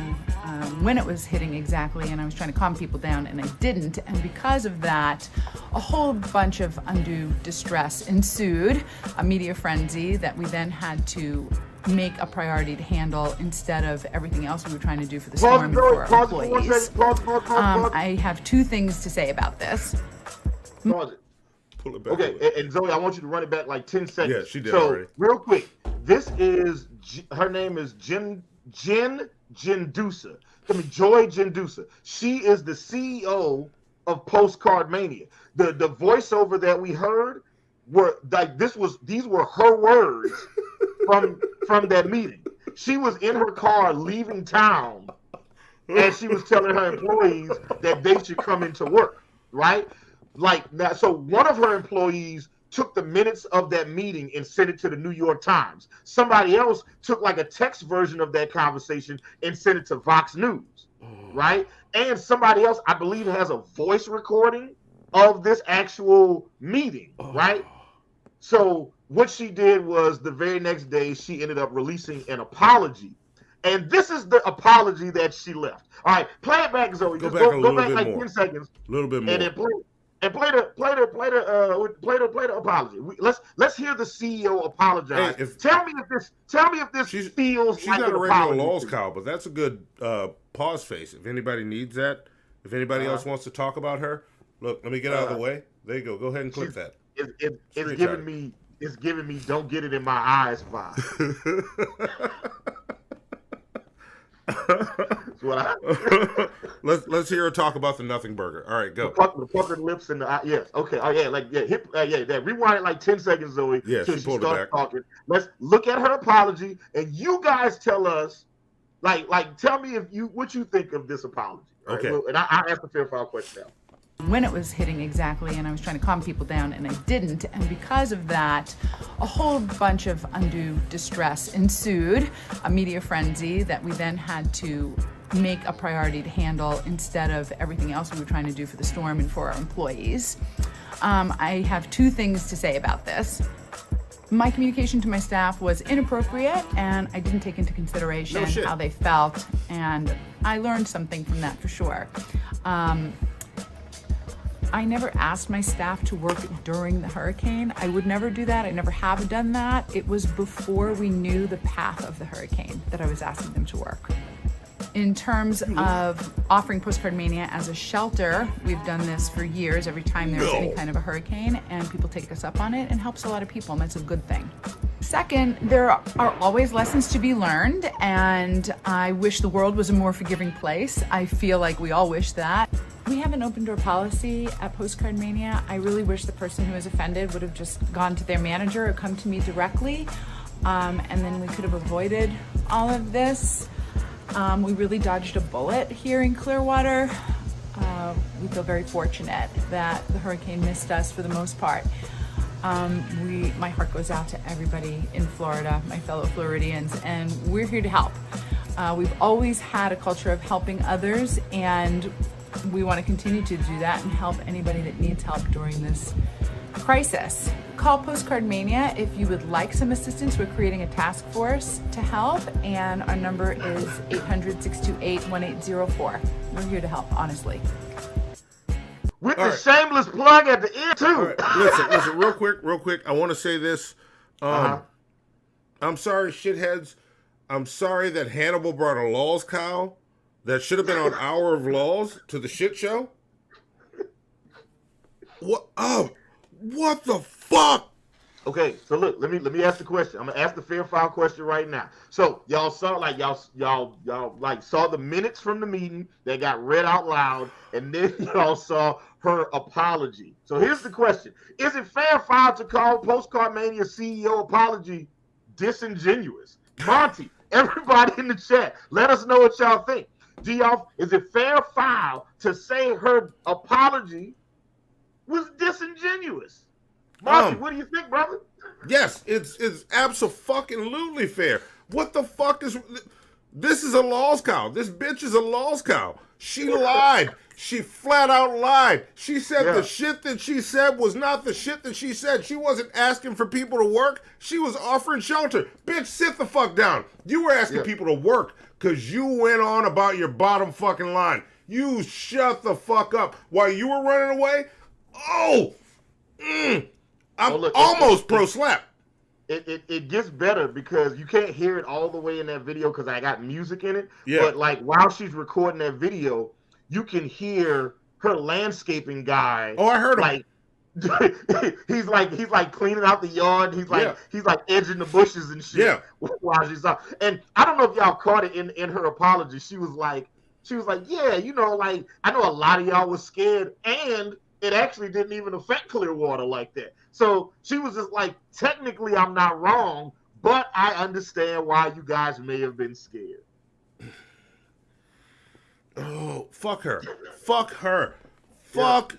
when it was hitting exactly, and I was trying to calm people down, and I didn't. And because of that, a whole bunch of undue distress ensued, a media frenzy that we then had to make a priority to handle instead of everything else we were trying to do for the storm and for our employees. I have 2 things to say about this. Pause it. Pull it back. Okay, and Zoe, I want you to run it back like 10 seconds. Yeah, she did so, already. Real quick, this is, her name is Jen Gendusa. Joy Gendusa. She is the CEO of PostCardMania. The voiceover that we heard were like these were her words from that meeting. She was in her car leaving town, and she was telling her employees that they should come into work, right? Like that. So one of her employees took the minutes of that meeting and sent it to the New York Times. Somebody else took like a text version of that conversation and sent it to Vox News, right? And somebody else, I believe, has a voice recording of this actual meeting, right? So what she did was the very next day, she ended up releasing an apology. And this is the apology that she left. All right, play it back, Zoe. Go back like 10 seconds. A little bit more. And then play the apology. Let's hear the CEO apologize. Hey, tell me if this feels she's like not an a regular apology. laws cow, but that's a good pause face. If anybody needs that, if anybody else wants to talk about her, look, let me get out of the way. There you go. Go ahead and click that. It's giving me don't get it in my eyes vibe. Let's hear her talk about the nothing burger. All right, go. The puckered lips and the yes. Okay. Oh yeah. Rewind it like 10 seconds, Zoe. Yeah, she pulled it back. Talking. Let's look at her apology, and you guys tell us, tell me what you think of this apology. Right? Okay. And I asked a fair file question now. When it was hitting exactly, and I was trying to calm people down, and I didn't. And because of that, a whole bunch of undue distress ensued, a media frenzy that we then had to make a priority to handle instead of everything else we were trying to do for the storm and for our employees. I have 2 things to say about this. My communication to my staff was inappropriate, and I didn't take into consideration how they felt, and I learned something from that for sure. I never asked my staff to work during the hurricane. I would never do that. I never have done that. It was before we knew the path of the hurricane that I was asking them to work. In terms of offering PostCardMania as a shelter, we've done this for years every time there's any kind of a hurricane, and people take us up on it and helps a lot of people, and that's a good thing. Second, there are always lessons to be learned, and I wish the world was a more forgiving place. I feel like we all wish that. We have an open door policy at PostCardMania. I really wish the person who was offended would have just gone to their manager or come to me directly, and then we could have avoided all of this. We really dodged a bullet here in Clearwater. We feel very fortunate that the hurricane missed us for the most part. My heart goes out to everybody in Florida, my fellow Floridians, and we're here to help. We've always had a culture of helping others, and we want to continue to do that and help anybody that needs help during this crisis. Call PostCradMania if you would like some assistance. We're creating a task force to help, and our number is 800-628-1804. We're here to help, honestly. With the shameless plug at the end, too. All right. Listen, real quick. I want to say this. I'm sorry, shitheads. I'm sorry that Hannibal brought a Laws cow that should have been on Hour of Laws to the shit show. What? Oh, what the fuck? Okay, so look, let me ask the question. I'm gonna ask the fair file question right now. So y'all saw y'all saw the minutes from the meeting that got read out loud, and then y'all saw her apology. So here's the question: is it fair file to call PostCardMania CEO apology disingenuous? Monty, everybody in the chat, let us know what y'all think. Is it fair file to say her apology was disingenuous? Monty, what do you think, brother? Yes, it's abso-fucking-lutely fair. What the fuck is... This is a Laws cow. This bitch is a Laws cow. She lied. She flat out lied. She said the shit that she said was not the shit that she said. She wasn't asking for people to work. She was offering shelter. Bitch, sit the fuck down. You were asking people to work because you went on about your bottom fucking line. You shut the fuck up. While you were running away, I'm almost pro-slap. It gets better because you can't hear it all the way in that video because I got music in it. Yeah. But like while she's recording that video, you can hear her landscaping guy. Oh, I heard him. Like he's like cleaning out the yard. He's like edging the bushes and shit. Yeah. While she's out. And I don't know if y'all caught it in her apology. She was like, yeah, you know, like I know a lot of y'all was scared, and it actually didn't even affect Clearwater like that. So she was just like, technically, I'm not wrong, but I understand why you guys may have been scared. Oh, fuck her. Fuck her. Fuck.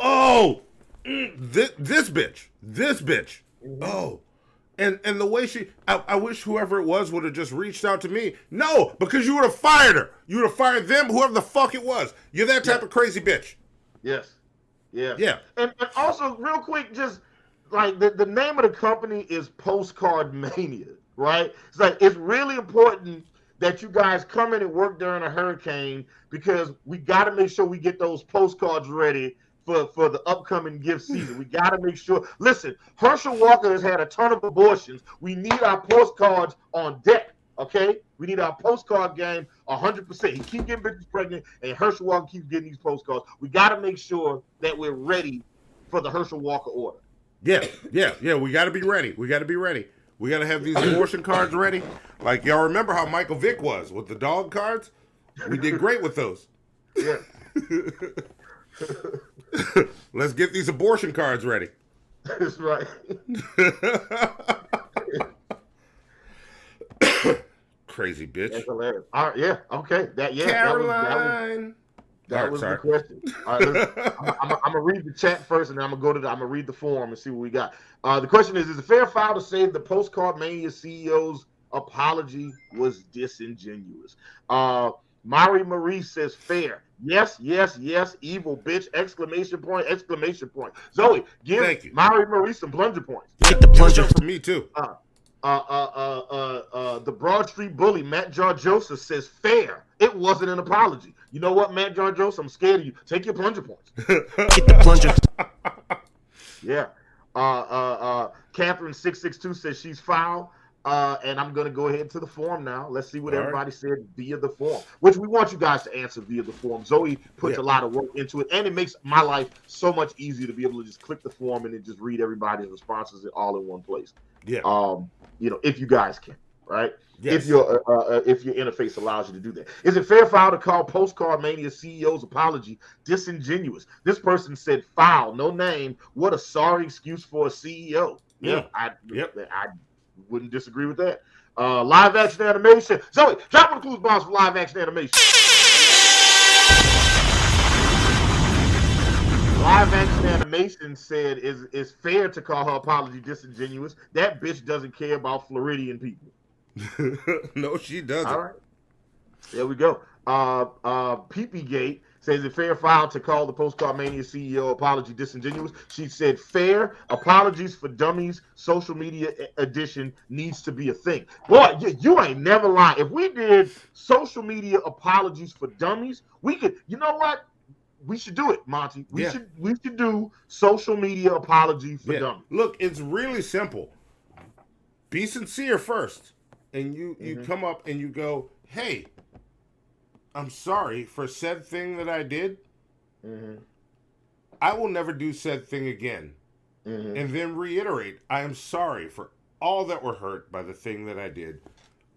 Oh, this bitch. This bitch. Oh. And the way she, I wish whoever it was would have just reached out to me. No, because you would have fired her. You would have fired them, whoever the fuck it was. You're that type of crazy bitch. Yes. Yeah. Yeah. And also, real quick, just like the name of the company is PostCardMania, right? It's like it's really important that you guys come in and work during a hurricane because we got to make sure we get those postcards ready for the upcoming gift season. We got to make sure. Listen, Herschel Walker has had a ton of abortions. We need our postcards on deck, okay? We need our postcard game 100%. He keeps getting bitches pregnant, and Herschel Walker keeps getting these postcards. We got to make sure that we're ready for the Herschel Walker order. Yeah. We got to be ready. We got to have these abortion cards ready. Like, y'all remember how Michael Vick was with the dog cards? We did great with those. Yeah. Let's get these abortion cards ready. That's right. Crazy bitch. That's hilarious. All right, yeah, okay. Caroline. That was the question. All right, I'm gonna read the chat first, and then I'm gonna read the forum and see what we got. The question is it fair foul to say the PostCardMania CEO's apology was disingenuous? Mari Marie says fair. Yes, evil bitch! Exclamation point! Zoe, give Mari Marie some plunger points. Get the plunger for me too. The Broad Street Bully, Matt George Joseph says fair. It wasn't an apology. You know what, Matt George Joseph? I'm scared of you. Take your plunger points. Get the plunger. Yeah. Catherine 662 says she's foul. And I'm going to go ahead to the forum now. Let's see what everybody said via the forum, which we want you guys to answer via the forum. Zoe puts a lot of work into it, and it makes my life so much easier to be able to just click the forum and then just read everybody's responses all in one place. Yeah. You know, if you guys can, right? Yes. If your interface allows you to do that. Is it fair foul to call PostCardMania CEO's apology disingenuous? This person said foul, no name. What a sorry excuse for a CEO. Yeah. I wouldn't disagree with that. Live action animation. Zoe, drop one of the clues bombs for live action animation. Live action animation said is fair to call her apology disingenuous. That bitch doesn't care about Floridian people. No, she doesn't. All right. There we go. Peepee Gate Says it fair foul to call the PostCardMania CEO apology disingenuous? She said fair. Apologies for dummies. Social media edition needs to be a thing. Boy, you ain't never lying. If we did social media apologies for dummies, we could. You know what? We should do it, Monty. We should do social media apology for dummies. Look, it's really simple. Be sincere first, and you come up and you go, hey, I'm sorry for said thing that I did. I will never do said thing again. And then reiterate, I am sorry for all that were hurt by the thing that I did.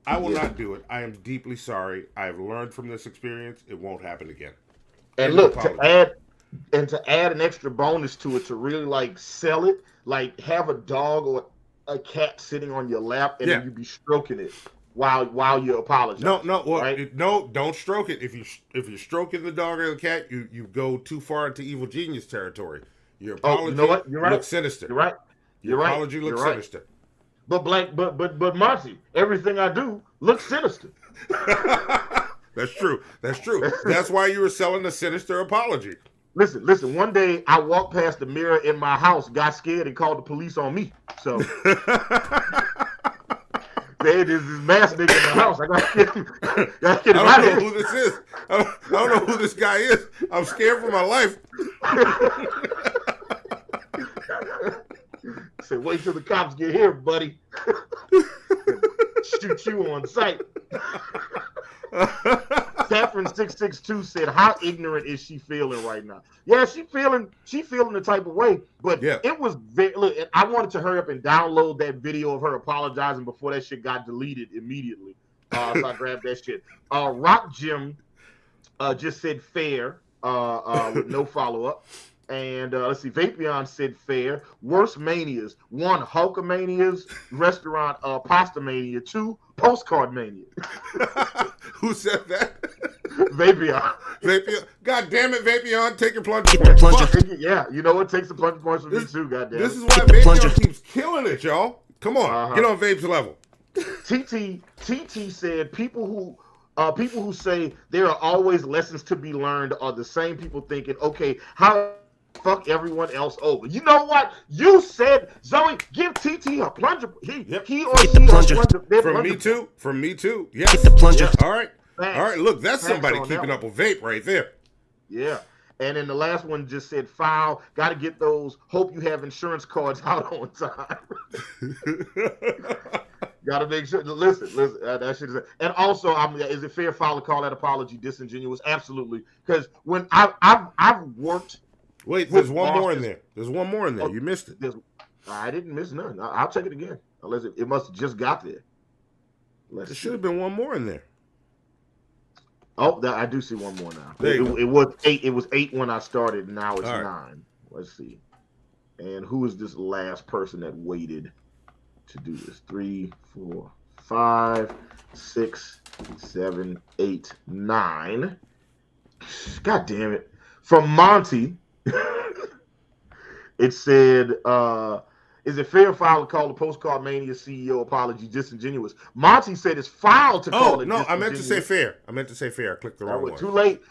I will not do it. I am deeply sorry. I have learned from this experience. It won't happen again. And look, to add an extra bonus to it, to really like sell it, like have a dog or a cat sitting on your lap and then you be stroking it while you apologize. No, don't stroke it. If you're stroking the dog or the cat, you go too far into evil genius territory. Your apology looks sinister. You're right. Your apology looks sinister. But Monty, everything I do looks sinister. That's true. That's why you were selling the sinister apology. Listen. One day I walked past the mirror in my house, got scared, and called the police on me. So there's this masked nigga in the house. I don't know who this is. I don't know who this guy is. I'm scared for my life. Say, wait till the cops get here, buddy. Shoot you on sight. Catherine 662 said, "How ignorant is she feeling right now?" Yeah, she feeling the type of way. But it was very. Look, I wanted to hurry up and download that video of her apologizing before that shit got deleted immediately. So I grabbed that shit. Rock Jim just said fair with no follow up. And let's see, Vapion said fair. Worst manias: 1, Hulkamanias, restaurant Pasta Mania, 2, PostCardMania. Who said that? Vapion. God damn it, Vapion, take your plunge. Yeah, you know what? Takes the plunge points from me too, goddamn. This is why Vapion keeps killing it, y'all. Come on, get on Vape's level. TT said people who say there are always lessons to be learned are the same people thinking, okay, how fuck everyone else over. You know what? You said, Zoe, give TT a plunger. He or she a plunger. From me too. Yes. Get the plunger. Yeah. All right. Look, that's somebody keeping up with Vape right there. Yeah. And then the last one just said foul. Got to get those. Hope you have insurance cards out on time. Got to make sure. Listen. That shit is. And also, is it fair foul to call that apology disingenuous? Absolutely. Because when I've worked. Wait, there's one more in there. There's one more in there. You missed it. I didn't miss none. I'll check it again. Unless it must have just got there. There should have been one more in there. Oh, I do see one more now. It was 8. It was 8 when I started. Now it's 9. Let's see. And who is this last person that waited to do this? 3, 4, 5, 6, 7, 8, 9. God damn it. From Monty. It said, is it fair or foul to call the PostCardMania CEO apology disingenuous? Monty said it's foul to call it disingenuous. I meant to say fair. I clicked the wrong one. Too late.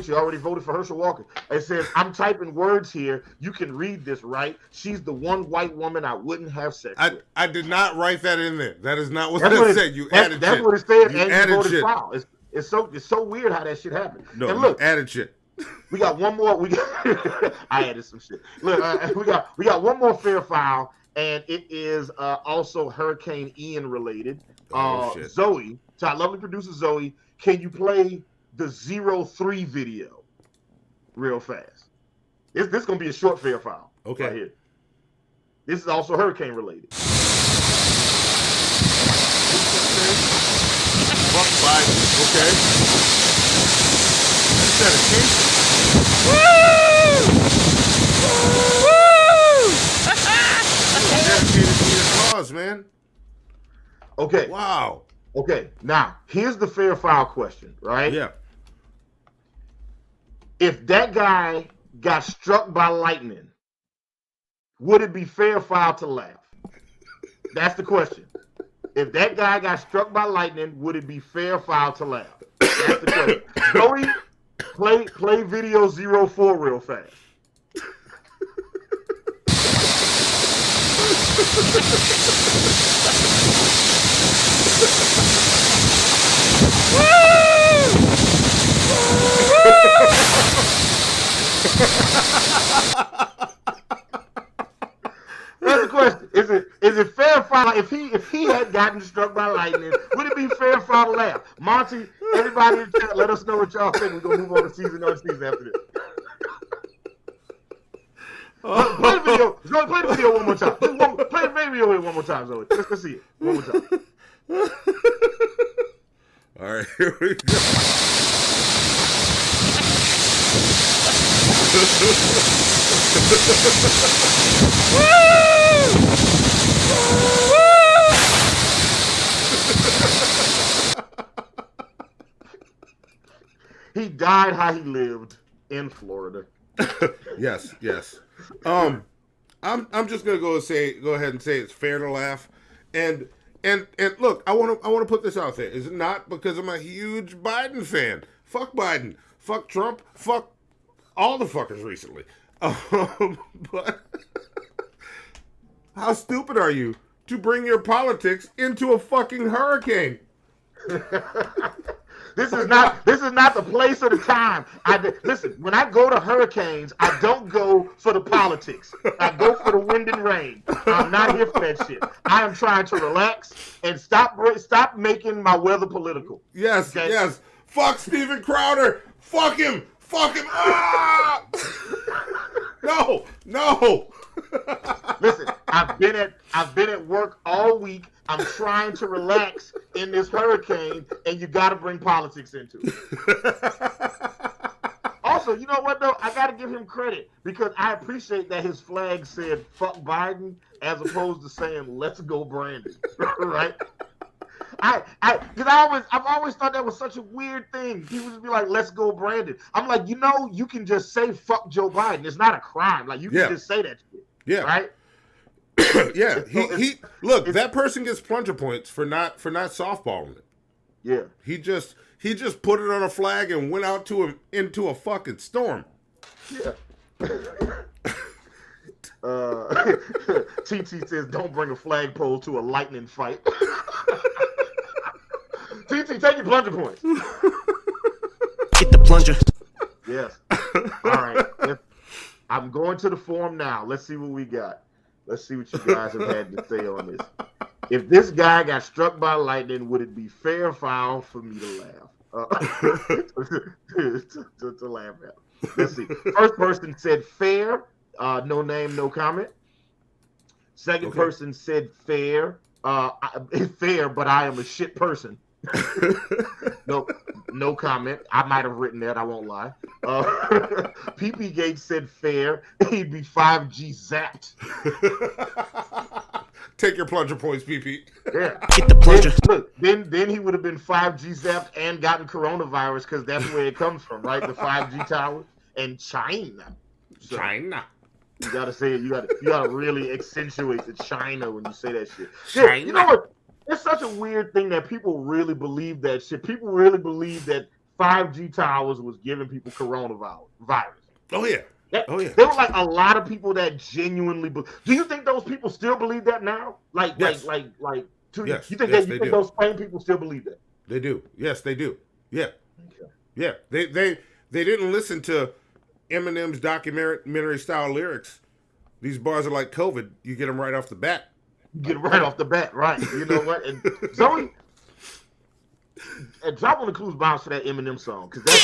You already voted for Herschel Walker. It says, I'm typing words here. You can read this, right? She's the one white woman I wouldn't have sex with. I did not write that in there. That is not what it said. You added shit. That's what it said, you and added you voted shit. foul. It's so weird how that shit happened. No, and look, you added shit. We got one more. I added some shit. Look, we got one more fair foul, and it is also Hurricane Ian related. Zoe, to our lovely producer Zoe, can you play the 03 video real fast? This is gonna be a short fair foul. Okay. Right here. This is also hurricane related. Okay. Dedication. Woo! Dedicated to your cause, man. Okay. Wow. Okay. Now, here's the fair foul question, right? Yeah. If that guy got struck by lightning, would it be fair foul to laugh? That's the question. If that guy got struck by lightning, would it be fair foul to laugh? That's the question. Play video 04 real fast. That's the question. Is it fair for if he had gotten struck by lightning, would it be fair for to laugh? Monty, everybody in the chat, let us know what y'all think. We're gonna move on to season after this. Play the video. Zoe, play the video one more time. Play the video one more time, Zoe. Let's see it. One more time. All right, here we go. He died how he lived in Florida. Yes. I'm just gonna go ahead and say it's fair to laugh, and look, I want to put this out there. It's not because I'm a huge Biden fan. Fuck Biden. Fuck Trump. Fuck all the fuckers recently. But how stupid are you to bring your politics into a fucking hurricane? This is not the place or the time. Listen, when I go to hurricanes, I don't go for the politics. I go for the wind and rain. I'm not here for that shit. I am trying to relax and stop making my weather political. Yes, okay? Yes. Fuck Steven Crowder. Fuck him. Ah! No. Listen, I've been at work all week. I'm trying to relax in this hurricane, and you got to bring politics into it. Also, you know what though? I got to give him credit because I appreciate that his flag said "fuck Biden" as opposed to saying "let's go Brandon." Right? I've always thought that was such a weird thing. People just be like, "Let's go Brandon." I'm like, you can just say "fuck Joe Biden." It's not a crime. Like you can just say that shit. Yeah. Right. Yeah, look. That person gets plunger points for not softballing it. Yeah, he just put it on a flag and went out into a fucking storm. Yeah. TT says, "Don't bring a flagpole to a lightning fight." TT, take your plunger points. Get the plunger. Yes. All right. I'm going to the forum now. Let's see what we got. Let's see what you guys have had to say on this. If this guy got struck by lightning, would it be fair or foul for me to laugh? To laugh at. Let's see. First person said fair. No name, no comment. Second person said fair. Fair, but I am a shit person. No comment. I might have written that. I won't lie. PP Gates said fair. He'd be 5G zapped. Take your plunger points, PP. Yeah. Get the plunger. Then he would have been 5G zapped and gotten coronavirus because that's where it comes from, right? The 5G tower and China. So, China. You gotta say it. You gotta really accentuate the China when you say that shit. China. You know what? It's such a weird thing that people really believe that shit. People really believe that 5G towers was giving people coronavirus. Oh yeah. There were like a lot of people that genuinely believe. Do you think those people still believe that now? Yes. You think those same people still believe that? They do. Yes, they do. Yeah. Okay. Yeah. They didn't listen to Eminem's documentary style lyrics. These bars are like COVID. You get them right off the bat. Right? You know what? And Zoe, drop on the clues bounce for that Eminem song because that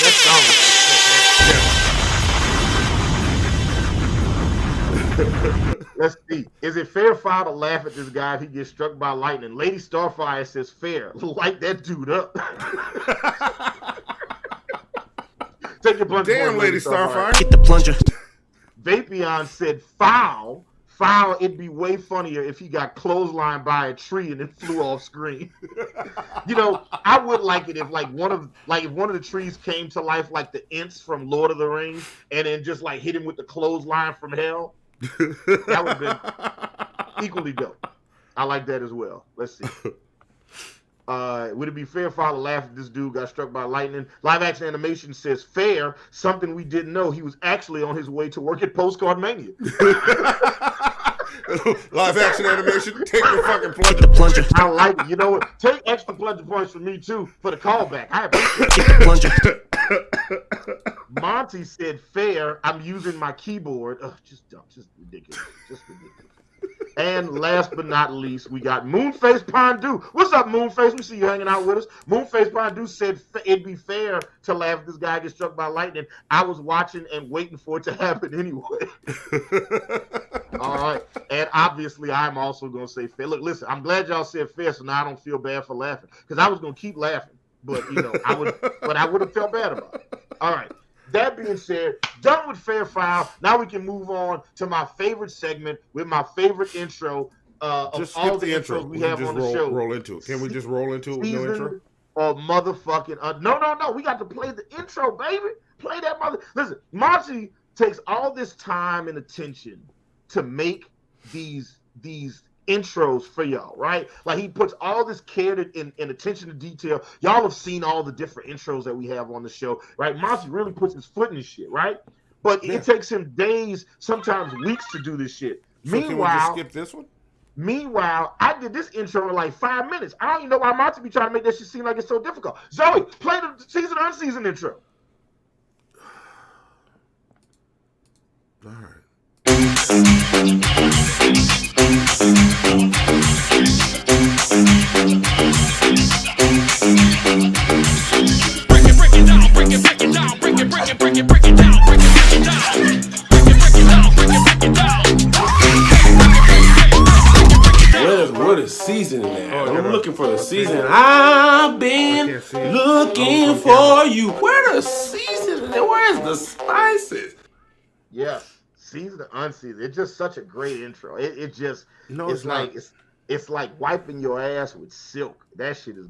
song. Let's see. Is it fair or foul to laugh at this guy if he gets struck by lightning? Lady Starfire says fair. Light that dude up. Take your plunger. Damn, Lady Starfire. Get the plunger. Vapion said foul. Foul, it'd be way funnier if he got clotheslined by a tree and it flew off screen. You know, I would like it if if one of the trees came to life like the Ents from Lord of the Rings and then just like hit him with the clothesline from hell. That would have been equally dope. I like that as well. Let's see. Would it be fair if I laughed if this dude got struck by lightning? Live action animation says fair. Something we didn't know. He was actually on his way to work at PostCardMania. Live action animation, take your fucking plunger. I like it. You know what? Take extra plunger points from me too for the callback. I appreciate it. Monty said fair. I'm using my keyboard. Just dumb, just ridiculous. And last but not least, we got Moonface Pondu. What's up, Moonface? We see you hanging out with us. Moonface Pondu said it'd be fair to laugh if this guy gets struck by lightning. I was watching and waiting for it to happen anyway. All right. And obviously, I'm also going to say fair. Look, listen, I'm glad y'all said fair, so now I don't feel bad for laughing. Because I was going to keep laughing. But, I would have felt bad about it. All right. That being said, done with Fair File. Now we can move on to my favorite segment with my favorite intro of all the intros we have on the show. Roll into it. Can we just roll into it with no intro? Or motherfucking no. We got to play the intro, baby. Play that mother. Listen, Monty takes all this time and attention to make these intros for y'all, right? Like he puts all this care and attention to detail. Y'all have seen all the different intros that we have on the show, right? Monty really puts his foot in this shit, right? But it takes him days, sometimes weeks to do this shit. So can we just skip this one? Meanwhile, I did this intro in like 5 minutes. I don't even know why Monty be trying to make that shit seem like it's so difficult. Zoe, play the season unseason intro. All right. What is season in that? I'm looking for the season. I've been looking for you. Where the season? Where's the spices? Yeah, season to unseason. It's just such a great intro. It's like wiping your ass with silk. That shit is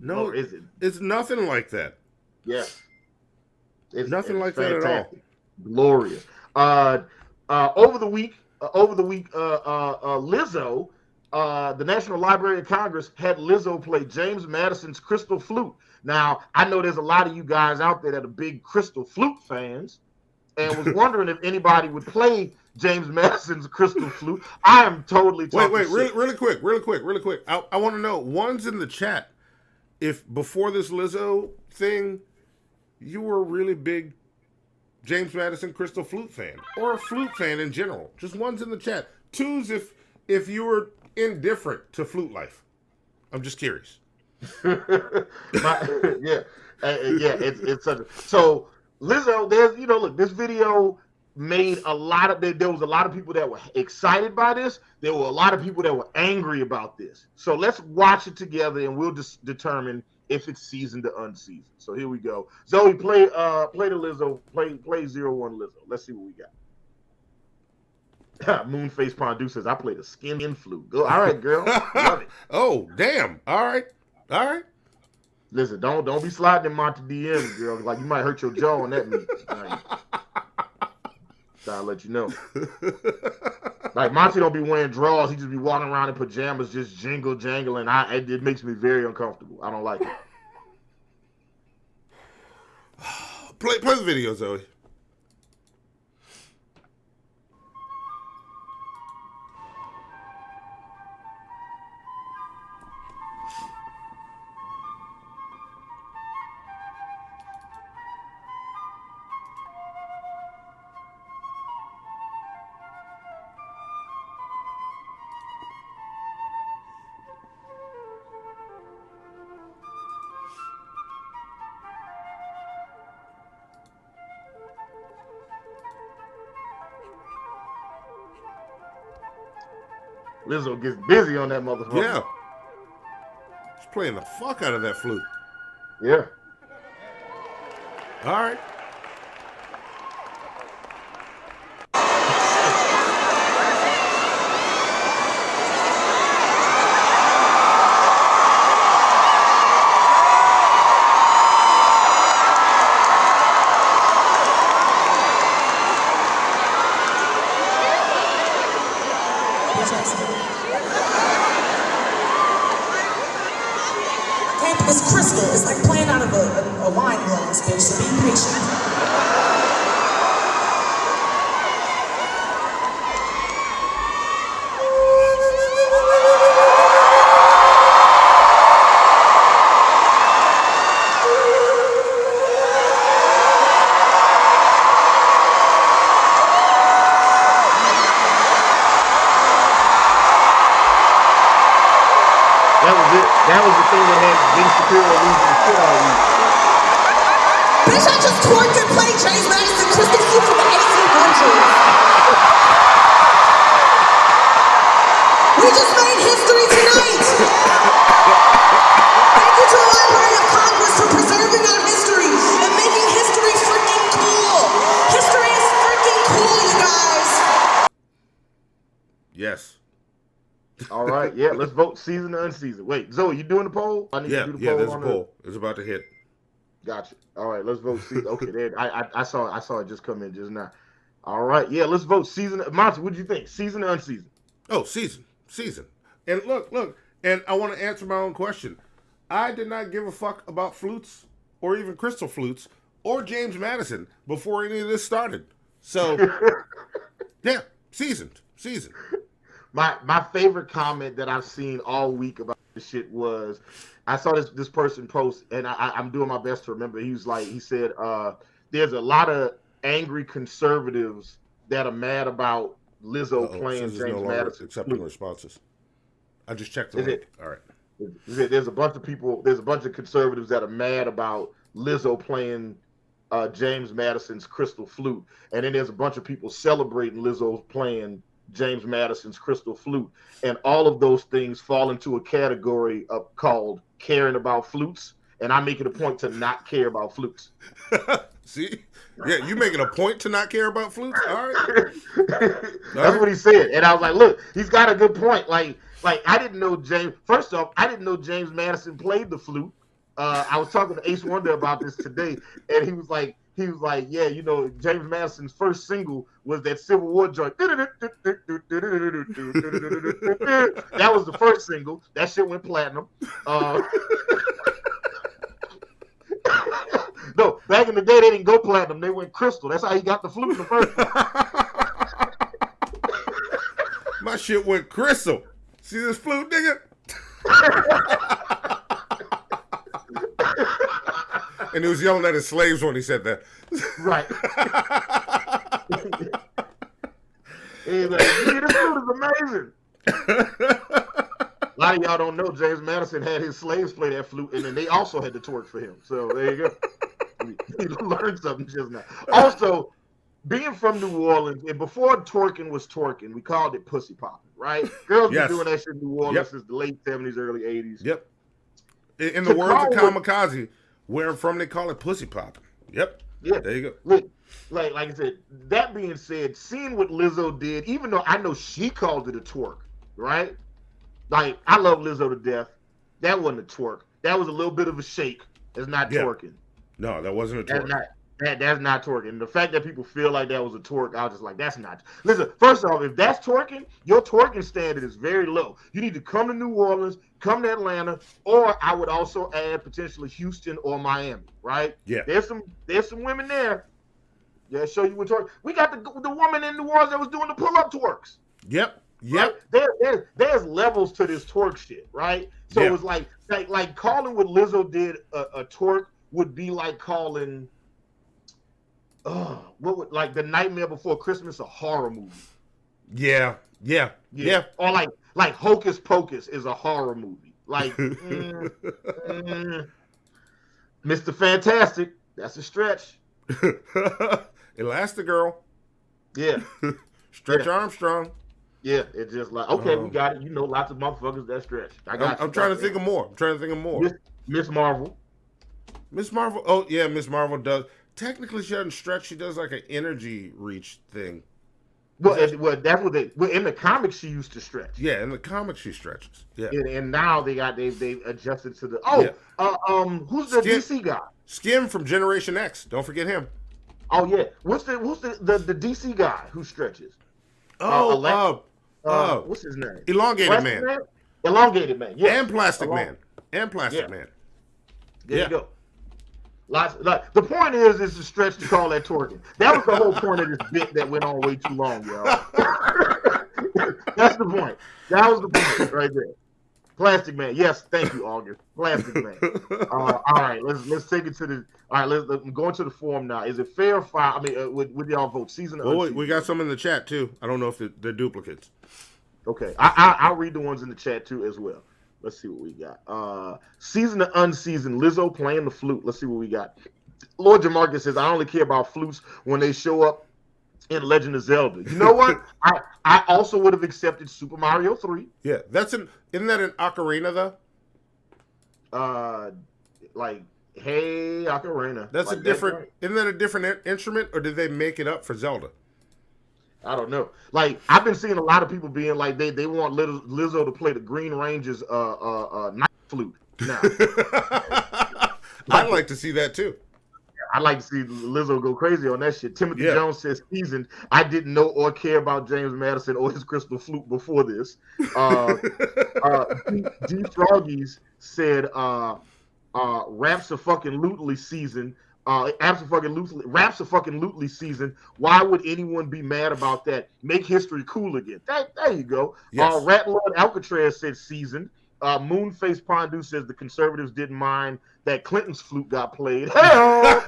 It's nothing like that. Yes. It's nothing like that at all. Glorious. Over the week, Lizzo, the National Library of Congress had Lizzo play James Madison's Crystal Flute. Now, I know there's a lot of you guys out there that are big Crystal Flute fans, and was wondering if anybody would play James Madison's Crystal Flute. I am totally talking Wait, shit. really quick. I want to know, one's in the chat, if before this Lizzo thing, you were a really big James Madison Crystal Flute fan, or a flute fan in general. Just one's in the chat. Two's if you were indifferent to flute life. I'm just curious. It's such a, so Lizzo, there's look, this video made a lot of there was a lot of people that were excited by this. There were a lot of people that were angry about this. So let's watch it together and we'll just determine if it's season to unseason. So here we go. Zoe, play the Lizzo, play 01 Lizzo. Let's see what we got. Moonface Pondu says, I played a skin flute. Go, all right, girl. Love it. Oh, damn. All right. Listen, don't be sliding in Monty DMs, girl. Like you might hurt your jaw on that meat. I'll let you know. Like Monty don't be wearing drawers. He just be walking around in pajamas, just jangling. It makes me very uncomfortable. I don't like it. Play the video, Zoe. Lizzo gets busy on that motherfucker. Yeah. She's playing the fuck out of that flute. Yeah. All right. hand is crystal. It's like playing out of a wine glass, bitch. So be patient. That was the thing that had Ben Shapiro losing his shit all week. Bitch, I just twerked and played James Madison crystal flute from the 1800s. We just made history tonight. Thank you to the Library of Congress for preserving our history and making history freaking cool. History is freaking cool, you guys. Yes. All right, yeah, let's vote season or unseasoned. Wait, Zoe, you doing the poll? I need to do the poll. There's a poll. It's about to hit. Gotcha. All right, let's vote season. Okay, there. I saw it just come in just now. All right, yeah, let's vote season. Monty, what do you think? Season or unseasoned? Oh, season. And look, and I want to answer my own question. I did not give a fuck about flutes or even crystal flutes or James Madison before any of this started. So, yeah, seasoned. My favorite comment that I've seen all week about this shit was, I saw this person post, and I'm doing my best to remember. He said, there's a lot of angry conservatives that are mad about Lizzo playing James Madison. Accepting responses. I just checked the link. All right. There's a bunch of people. There's a bunch of conservatives that are mad about Lizzo playing James Madison's crystal flute, and then there's a bunch of people celebrating Lizzo playing James Madison's crystal flute, and all of those things fall into a category called caring about flutes, and I make it a point to not care about flutes. See? Yeah, you making a point to not care about flutes? All right. That's what he said, and I was like, look, he's got a good point. Like I didn't know James. First off, I didn't know James Madison played the flute. I was talking to Ace Wonder about this today, and he was like, yeah, you know, James Madison's first single was that Civil War joint. That was the first single. That shit went platinum. No, back in the day, they didn't go platinum. They went crystal. That's how he got the flute in the first place. My shit went crystal. See this flute, nigga? And he was yelling at his slaves when he said that. Right. He's like, yeah, this flute is amazing. A lot of y'all don't know James Madison had his slaves play that flute, and then they also had to twerk for him. So there you go. You learned something just now. Also, being from New Orleans, and before twerking was twerking, we called it pussy popping, right? Girls been doing that shit in New Orleans since the late 70s, early 80s. Yep. In the words of Kamikaze, where I'm from, they call it pussy popping. Yep. Yeah. There you go. Look, like I said, that being said, seeing what Lizzo did, even though I know she called it a twerk, right? Like, I love Lizzo to death. That wasn't a twerk. That was a little bit of a shake. It's not twerking. No, that wasn't a twerk. That's not twerking. And the fact that people feel like that was a twerk, I was just like, that's not. Listen, first off, if that's twerking, your twerking standard is very low. You need to come to New Orleans, come to Atlanta, or I would also add potentially Houston or Miami, right? Yeah. There's some women there. Yeah, show you what twerk. We got the woman in New Orleans that was doing the pull-up twerks. Yep. Right? There's levels to this twerk shit, right? So it was like calling what Lizzo did a twerk would be like calling like The Nightmare Before Christmas a horror movie. Yeah. Or like Hocus Pocus is a horror movie. Like Mr. Fantastic, that's a stretch. Elastigirl. Yeah. Stretch Armstrong. Yeah, it's just like, okay, we got it. You know, lots of motherfuckers that stretch. I'm trying to think of more. Miss Marvel. Miss Marvel. Oh, yeah, Miss Marvel does. Technically, she doesn't stretch. She does like an energy reach thing. Well, that's what in the comics she used to stretch. Yeah, in the comics she stretches. Yeah, and now they adjusted to the who's the DC guy? Skim from Generation X. Don't forget him. Oh yeah, what's the DC guy who stretches? What's his name? Elongated Man. Elongated Man. Yeah, and Plastic Man. And Plastic Man. There you go. The point is a stretch to call that twerking. That was the whole point of this bit that went on way too long, y'all. That's the point. That was the point right there. Plastic Man. Yes, thank you, August. Plastic Man. All right, let's take it to the. All right, let's go into the forum now. Is it fair or foul? I mean, would y'all vote season? Oh, wait, we got some in the chat too. I don't know if they're duplicates. Okay, I'll read the ones in the chat too as well. Let's see what we got. Season to unseasoned. Lizzo playing the flute. Let's see what we got. Lord Jamarcus says, I only care about flutes when they show up in Legend of Zelda. You know what? I also would have accepted Super Mario 3. Yeah, isn't that an ocarina though? Like, hey, ocarina. That's like, isn't that a different instrument, or did they make it up for Zelda? I don't know. Like, I've been seeing a lot of people being like, they want Lizzo to play the Green Ranger's night flute now. I'd like to see that too. I'd like to see Lizzo go crazy on that shit. Timothy Jones says, seasoned. I didn't know or care about James Madison or his crystal flute before this. D Froggies said, raps are fucking lootly seasoned. Raps are fucking lootly seasoned. Why would anyone be mad about that? Make history cool again. There you go. Yes. Rat Lord Alcatraz said seasoned. Moonface Pondu says the conservatives didn't mind that Clinton's flute got played. Hell!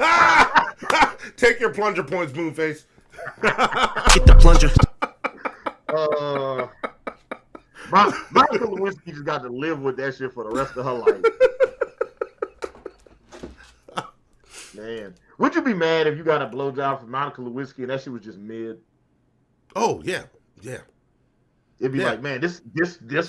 Take your plunger points, Moonface. Get the plunger. Monica Lewinsky just got to live with that shit for the rest of her life. Man, would you be mad if you got a blowjob from Monica Lewinsky and that shit was just mid? Oh yeah, yeah. It'd be like, man, this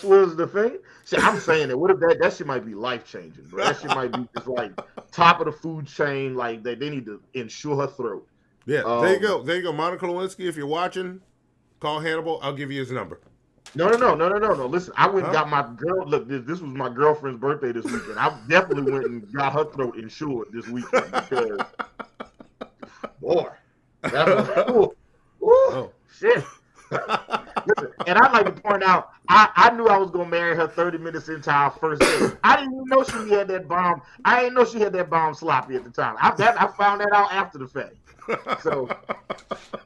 was the thing. See, I'm saying that. What if that shit might be life changing, bro? That shit might be just like top of the food chain. Like they need to ensure her throat. Yeah, there you go. There you go, Monica Lewinsky. If you're watching, call Hannibal. I'll give you his number. No. Listen, I went and got my girl. Look, this was my girlfriend's birthday this weekend. I definitely went and got her throat insured this weekend because, boy, that was cool. Ooh, shit. Listen, and I'd like to point out, I knew I was gonna marry her 30 minutes into our first date. I didn't even know she had that bomb. I didn't know she had that bomb sloppy at the time. I found that out after the fact. So,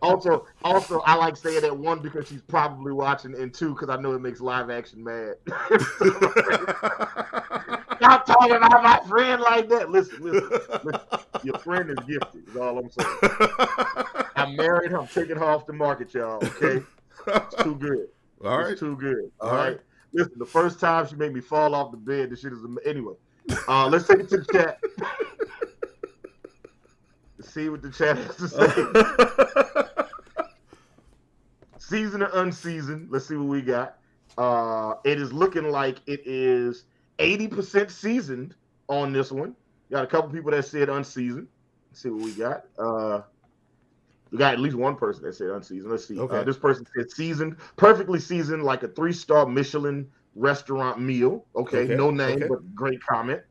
also, I like saying that, one, because she's probably watching, and two, because I know it makes live action mad. Stop talking about my friend like that. Listen. Your friend is gifted, is all I'm saying. I married her. I'm taking her off the market, y'all, okay? It's too good. All right. It's too good. All right. Listen, the first time she made me fall off the bed, this shit is... Anyway, let's take it to the chat. See what the chat has to say. Seasoned or unseasoned. Let's see what we got. It is looking like it is 80% seasoned on this one. Got a couple people that said unseasoned. Let's see what we got. We got at least one person that said unseasoned. Let's see. Okay. This person said seasoned, perfectly seasoned, like a 3-star Michelin restaurant meal. Okay. No name, but great comment.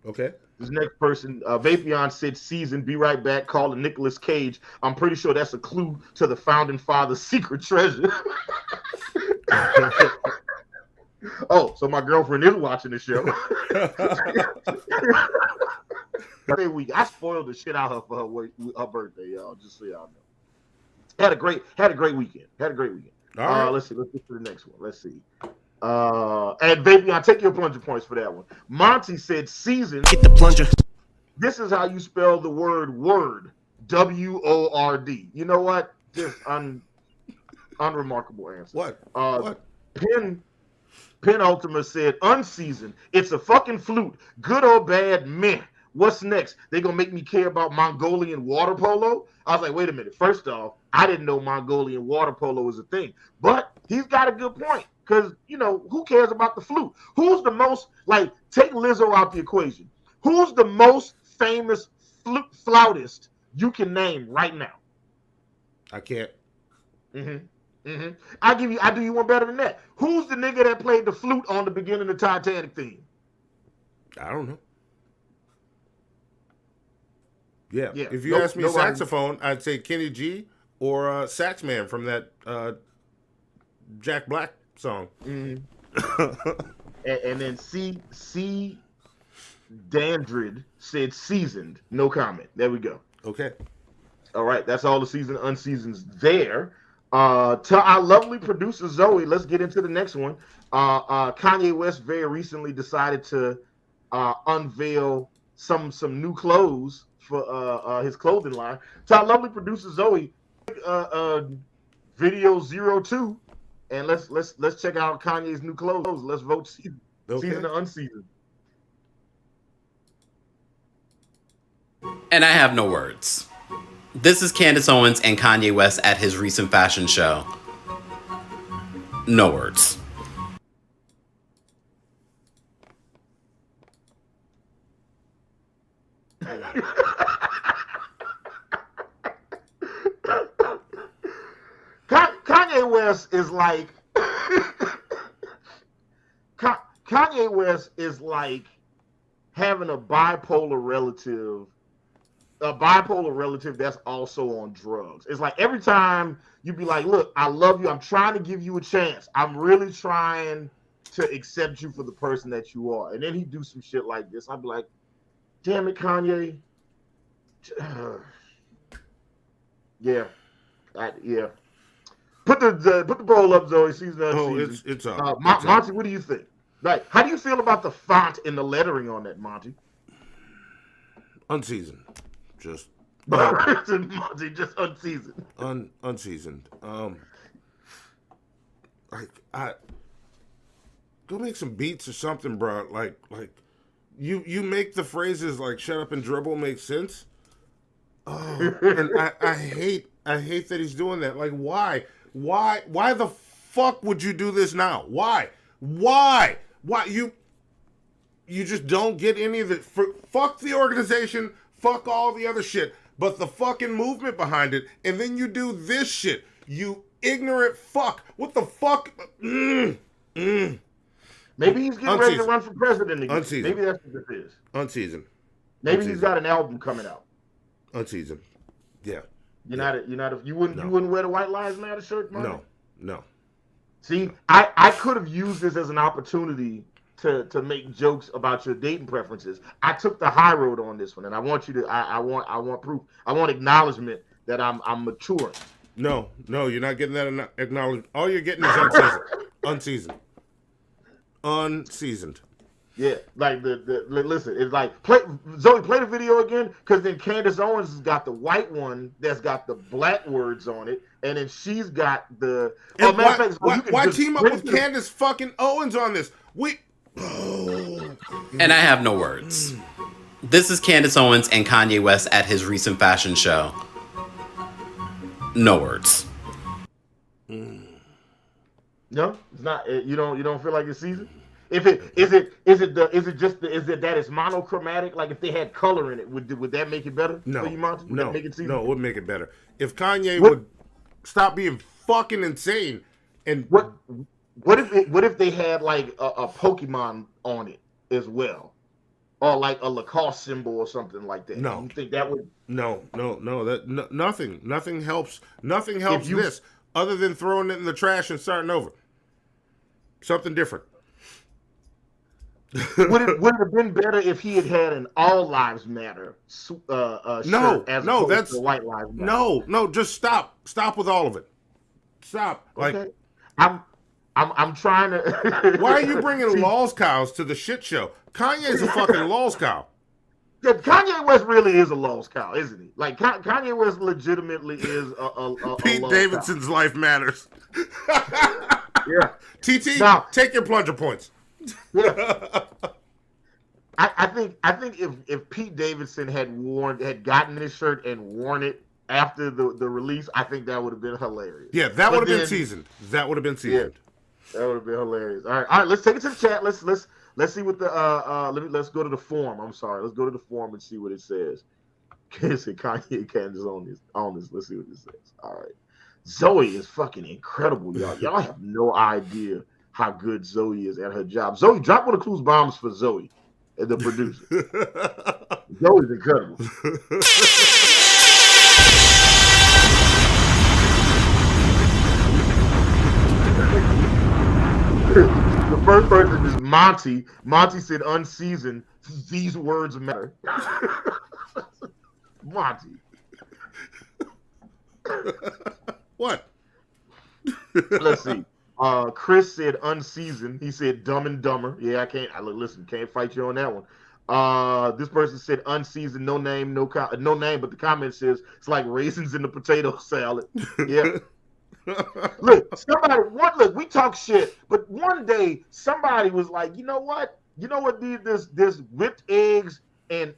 Okay. This next person, Vapion said seasoned. Be right back. Call it Nicolas Cage. I'm pretty sure that's a clue to the founding father's secret treasure. Oh, so my girlfriend is watching the show. I spoiled the shit out of her for her birthday, y'all. Just so y'all know. Had a great weekend. All right. Let's see. Let's get to the next one. Let's see. And baby, I'll take your plunger points for that one. Monty said seasoned. Get the plunger. This is how you spell the word WORD. You know what? Just unremarkable answer. What? Pen Ultima said unseasoned. It's a fucking flute. Good or bad, meh. What's next? They gonna make me care about Mongolian water polo? I was like, wait a minute. First off, I didn't know Mongolian water polo was a thing. But he's got a good point. Because, who cares about the flute? Who's the most, take Lizzo out the equation. Who's the most famous flautist you can name right now? I can't. I do you one better than that. Who's the nigga that played the flute on the beginning of the Titanic theme? I don't know. Yeah. If you ask me saxophone, I'd say Kenny G or Saxman from that Jack Black song. And then C Dandrid said seasoned. No comment. There we go. Okay. All right. That's all the seasoned, unseasoned there. To our lovely producer Zoe, let's get into the next one. Kanye West very recently decided to unveil some new clothes for his clothing line. To our lovely producer Zoe, video 02, and let's check out Kanye's new clothes. Let's vote season or unseasoned. And I have no words. This is Candace Owens and Kanye West at his recent fashion show. No words. Kanye West is like Kanye West is like having a bipolar relative that's also on drugs. It's like every time you be like, look, I love you. I'm trying to give you a chance. I'm really trying to accept you for the person that you are. And then he do some shit like this. I'd be like, damn it, Kanye. Yeah. Put the poll up, Zoe. Season. It's up. Monty, what do you think? Like, how do you feel about the font and the lettering on that, Monty? Unseasoned. Just Monty, just unseasoned. Unseasoned. I go make some beats or something, bro. Like you make the phrases like "shut up and dribble" make sense. Oh, and I hate that he's doing that. Like, why the fuck would you do this now? Why you just don't get any of it? Fuck the organization. Fuck all the other shit, but the fucking movement behind it, and then you do this shit. You ignorant fuck. What the fuck? Maybe he's getting ready to run for president again. Unseasoned. Maybe that's what this is. Unseasoned. Maybe he's got an album coming out. Unseasoned. Yeah. You wouldn't wear the White Lives Matter shirt, Marty? No. See, I could have used this as an opportunity to make jokes about your dating preferences. I took the high road on this one, and I want you to. I want proof. I want acknowledgement that I'm maturing. No, you're not getting that acknowledgement. All you're getting is unseasoned. Yeah, like listen, it's like play the video again, because then Candace Owens has got the white one that's got the black words on it, and then she's got the. Why team up with Candace fucking Owens on this? And I have no words. This is Candace Owens and Kanye West at his recent fashion show. No words. No, it's not. You don't feel like it's season. Is it that it's monochromatic? Like if they had color in it, would that make it better? No, for you, Monty? Would that make it season? No, it would make it better if Kanye would stop being fucking insane. And what if they had like a Pokemon on it as well, or like a Lacoste symbol or something like that? No, you think that would? No. Nothing helps. Nothing helps this other than throwing it in the trash and starting over. Something different. Would it have been better if he had an All Lives Matter shirt as opposed to White Lives Matter? No, just stop with all of it. Stop. Okay. I'm trying to. Why are you bringing lost cows to the shit show? Kanye's a fucking lost cow. Yeah, Kanye West really is a lost cow, isn't he? Like Kanye West legitimately is a Pete Davidson's cow. Life matters. Yeah. TT, take your plunger points. Yeah. I think if Pete Davidson had gotten this shirt and worn it after the release, I think that would have been hilarious. Yeah, that would have been seasoned. That would have been seasoned. Yeah, that would have been hilarious. All right, let's take it to the chat. Let's see what the let's go to the forum. I'm sorry. Let's go to the forum and see what it says. Kanye Candace on this. Let's see what it says. All right. Zoe is fucking incredible, y'all. Y'all have no idea how good Zoe is at her job. Zoe, drop one of Clues bombs for Zoe, the producer. Zoe's incredible. The first person is Monty. Monty said unseasoned. these words matter. Monty. What? Let's see. Chris said unseasoned. He said Dumb and Dumber. Yeah, listen, can't fight you on that one. This person said unseasoned, no name, no name, but the comment says it's like raisins in the potato salad. Yeah. Look, we talk shit, but one day somebody was like, you know what this whipped eggs and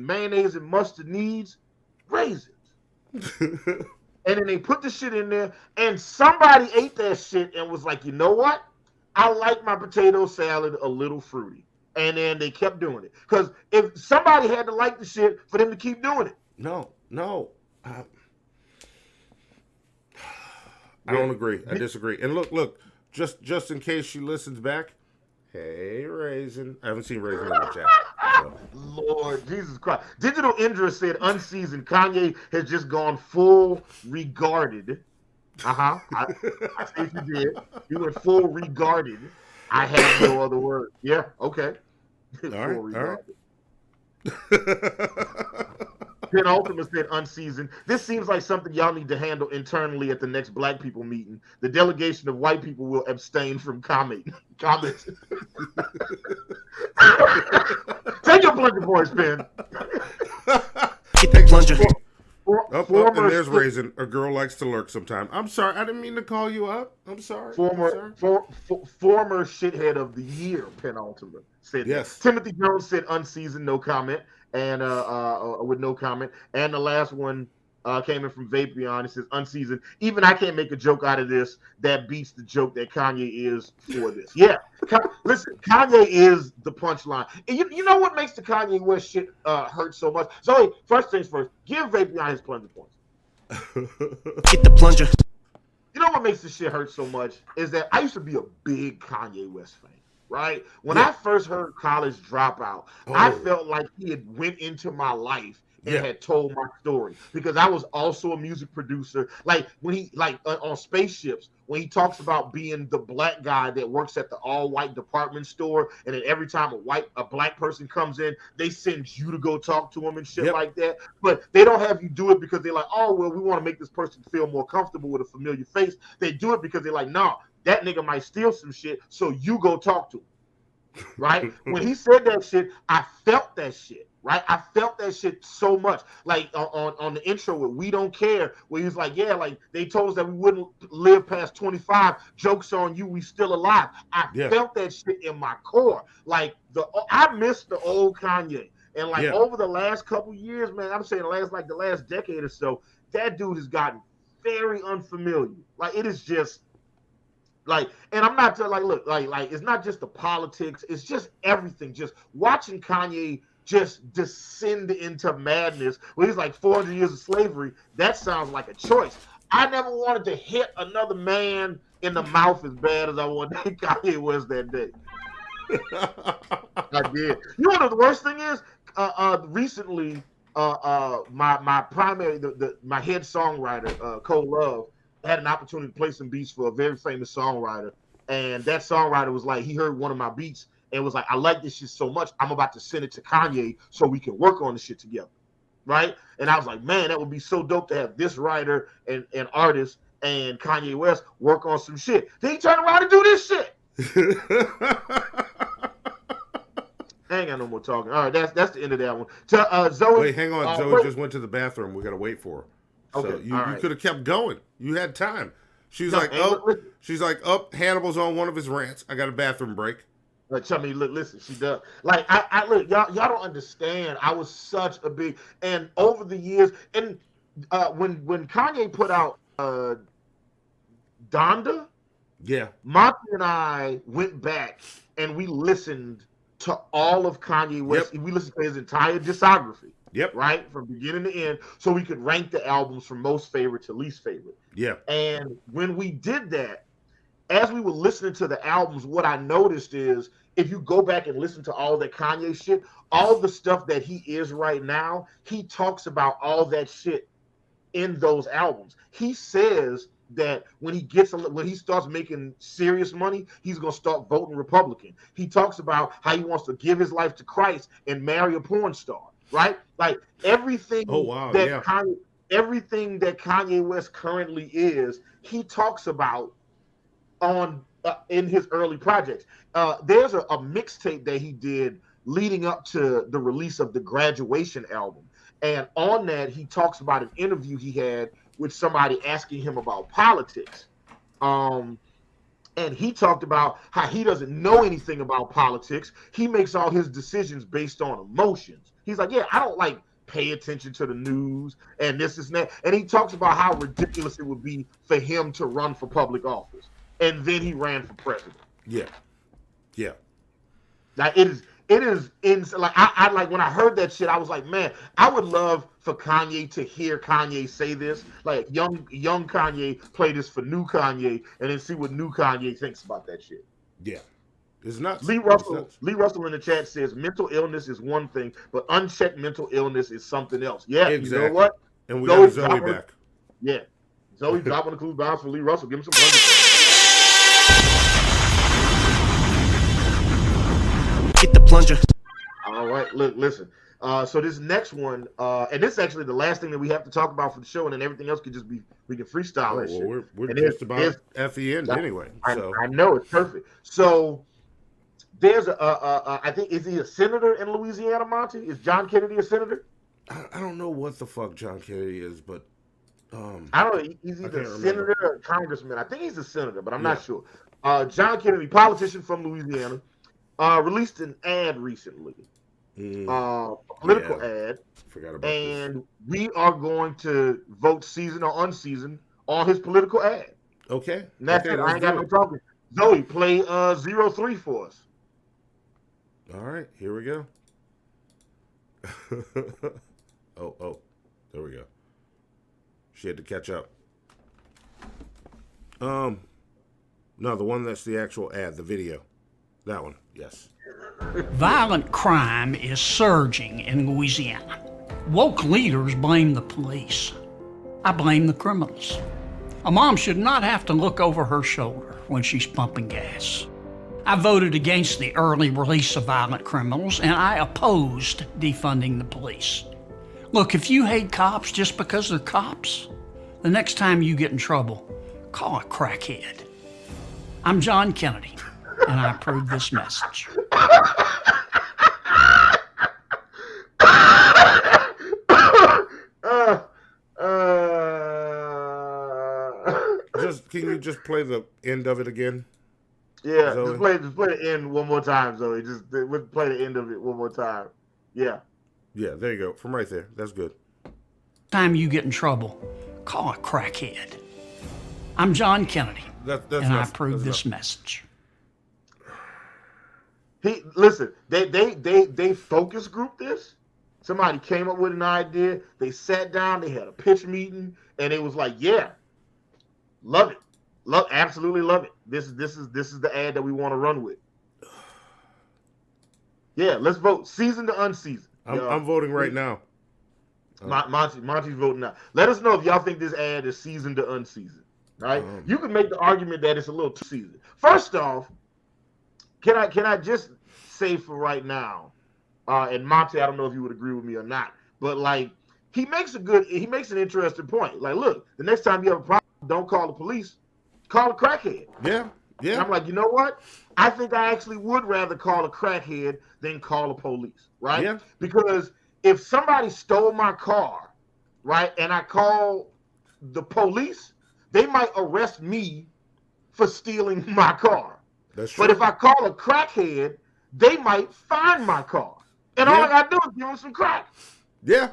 mayonnaise and mustard needs? Raisins. And then they put the shit in there, and somebody ate that shit and was like, you know what? I like my potato salad a little fruity. And then they kept doing it. Because if somebody had to like the shit for them to keep doing it. No. I don't agree. I disagree. And look, just in case she listens back, hey, Raisin. I haven't seen Raisin in the chat. So. Lord Jesus Christ. Digital Indra said unseasoned. Kanye has just gone full regarded. I see you did. You went full regarded. I have no other word. Yeah, okay. All right. Penultimate said unseasoned. This seems like something y'all need to handle internally at the next Black people meeting. The delegation of white people will abstain from comments. Take your plunger, boys, Ben. Get that plunger. And there's Raisin. A girl likes to lurk sometime. I'm sorry. I didn't mean to call you up. I'm sorry. Former shithead of the year, Penultimate said. Yes. Timothy Jones said unseasoned, no comment, and with no comment. And the last one came in from Vapion. It says unseasoned. Even I can't make a joke out of this that beats the joke that Kanye is for this. Yeah. Listen, Kanye is the punchline. And you know what makes the Kanye West shit hurt so much? Zoe, first things first, give Vapion his plunger points. Get the plunger. You know what makes this shit hurt so much is that I used to be a big Kanye West fan, right? When I first heard College Dropout, I felt like he had went into my life and had told my story, because I was also a music producer. Like when he on Spaceships, when he talks about being the black guy that works at the all-white department store, and then every time a black person comes in, they send you to go talk to him and shit like that. But they don't have you do it because they're like, oh well, we want to make this person feel more comfortable with a familiar face. They do it because they're like, no, that nigga might steal some shit, so you go talk to him. Right? When he said that shit, I felt that shit. Right, I felt that shit so much. Like on the intro with "We Don't Care," where he was like, "Yeah, like they told us that we wouldn't live past 25. Jokes on you, we still alive." I felt that shit in my core. Like I miss the old Kanye, and like over the last couple years, man, I'm saying the last decade or so, that dude has gotten very unfamiliar. Like it is just. Like, and I'm not like, look, like it's not just the politics, it's just everything. Just watching Kanye just descend into madness where he's like 400 years of slavery. That sounds like a choice. I never wanted to hit another man in the mouth as bad as I wanted to hit Kanye West that day. I did. You know what the worst thing is? Recently, my primary, my head songwriter, Cole Love, had an opportunity to play some beats for a very famous songwriter, and that songwriter was like, he heard one of my beats and was like, I like this shit so much, I'm about to send it to Kanye so we can work on the shit together, right? And I was like, man, that would be so dope to have this writer and artist and Kanye West work on some shit. Then he turned around and do this shit. I ain't got no more talking. All right, that's the end of that one. To Zoe. Wait, hang on. Zoe just went to the bathroom. We got to wait for her. So okay, you could have kept going. You had time. She's like, Hannibal's on one of his rants. I got a bathroom break. Tell me, look, listen, she does. Like, I look, y'all don't understand. I was such a big, and over the years, and when Kanye put out Donda, Monty and I went back and we listened to all of Kanye West. We listened to his entire discography. Right? From beginning to end, so we could rank the albums from most favorite to least favorite. And when we did that, as we were listening to the albums, what I noticed is if you go back and listen to all that Kanye shit, all the stuff that he is right now, he talks about all that shit in those albums. He says that when he starts making serious money, he's gonna start voting Republican. He talks about how he wants to give his life to Christ and marry a porn star, right? Like everything everything that Kanye West currently is, he talks about on in his early projects. There's a mixtape that he did leading up to the release of the Graduation album, and on that he talks about an interview he had with somebody asking him about politics. And he talked about how he doesn't know anything about politics. He makes all his decisions based on emotions. He's like, yeah, I don't like pay attention to the news and this and that. And he talks about how ridiculous it would be for him to run for public office. And then he ran for president. Yeah. Like it is like I like when I heard that shit, I was like, man, I would love for Kanye to hear Kanye say this, like young Kanye play this for new Kanye, and then see what new Kanye thinks about that shit. Yeah, it's not. Lee Russell in the chat says mental illness is one thing, but unchecked mental illness is something else. Yeah, exactly. You know what? And we got Zoe back. Yeah, Zoe dropping the clues bounce for Lee Russell. Give him some plunger. Get the plunger. All right, listen. So this next one, and this is actually the last thing that we have to talk about for the show, and then everything else could just be, we can freestyle that shit. We're just about at the end anyway. So. I know, it's perfect. So there's I think, is he a senator in Louisiana, Monty? Is John Kennedy a senator? I don't know what the fuck John Kennedy is, but I don't know. He's either a senator or a congressman. I think he's a senator, but I'm not sure. John Kennedy, politician from Louisiana. Released an ad recently, a political ad, forgot about and we are going to vote season or unseasoned on his political ad. Okay. And that's it. I ain't got no talking. Zoe, play 03 for us. All right, here we go. oh, there we go. She had to catch up. No, the one that's the actual ad, the video. That one, yes. Violent crime is surging in Louisiana. Woke leaders blame the police. I blame the criminals. A mom should not have to look over her shoulder when she's pumping gas. I voted against the early release of violent criminals, and I opposed defunding the police. Look, if you hate cops just because they're cops, the next time you get in trouble, call a crackhead. I'm John Kennedy, and I approve this message. Can you just play the end of it again? Yeah, just play the end one more time, Zoe. Just play the end of it one more time. Yeah. Yeah, there you go. From right there. That's good. Time you get in trouble, call a crackhead. I'm John Kennedy, and I approve this message. Listen, they focus group this. Somebody came up with an idea. They sat down. They had a pitch meeting, and it was like, yeah, love it, absolutely love it. This is the ad that we want to run with. Yeah, let's vote season to unseasoned. I'm voting right now. Monty's voting now. Let us know if y'all think this ad is seasoned to unseasoned. Right? You can make the argument that it's a little too seasoned. First off, can I just say for right now, and Monty, I don't know if you would agree with me or not, but like he makes an interesting point. Like, look, the next time you have a problem, don't call the police, call a crackhead. Yeah. And I'm like, you know what? I think I actually would rather call a crackhead than call the police, right? Yeah. Because if somebody stole my car, right, and I call the police, they might arrest me for stealing my car. That's true. But if I call a crackhead, they might find my car. And all I gotta do is give them some crack. Yeah.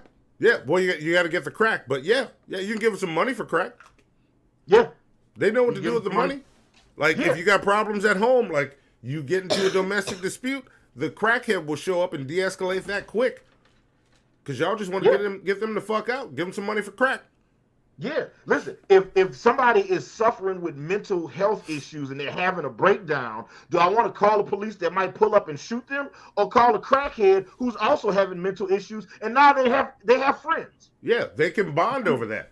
Boy, you got to get the crack. But yeah, you can give them some money for crack. Yeah. They know what to do with the money. Like, if you got problems at home, like you get into a domestic dispute, the crackhead will show up and de-escalate that quick. Because y'all just want to get them the fuck out. Give them some money for crack. Yeah, listen, if somebody is suffering with mental health issues and they're having a breakdown, do I want to call the police that might pull up and shoot them, or call a crackhead who's also having mental issues and now they have friends? Yeah, they can bond over that.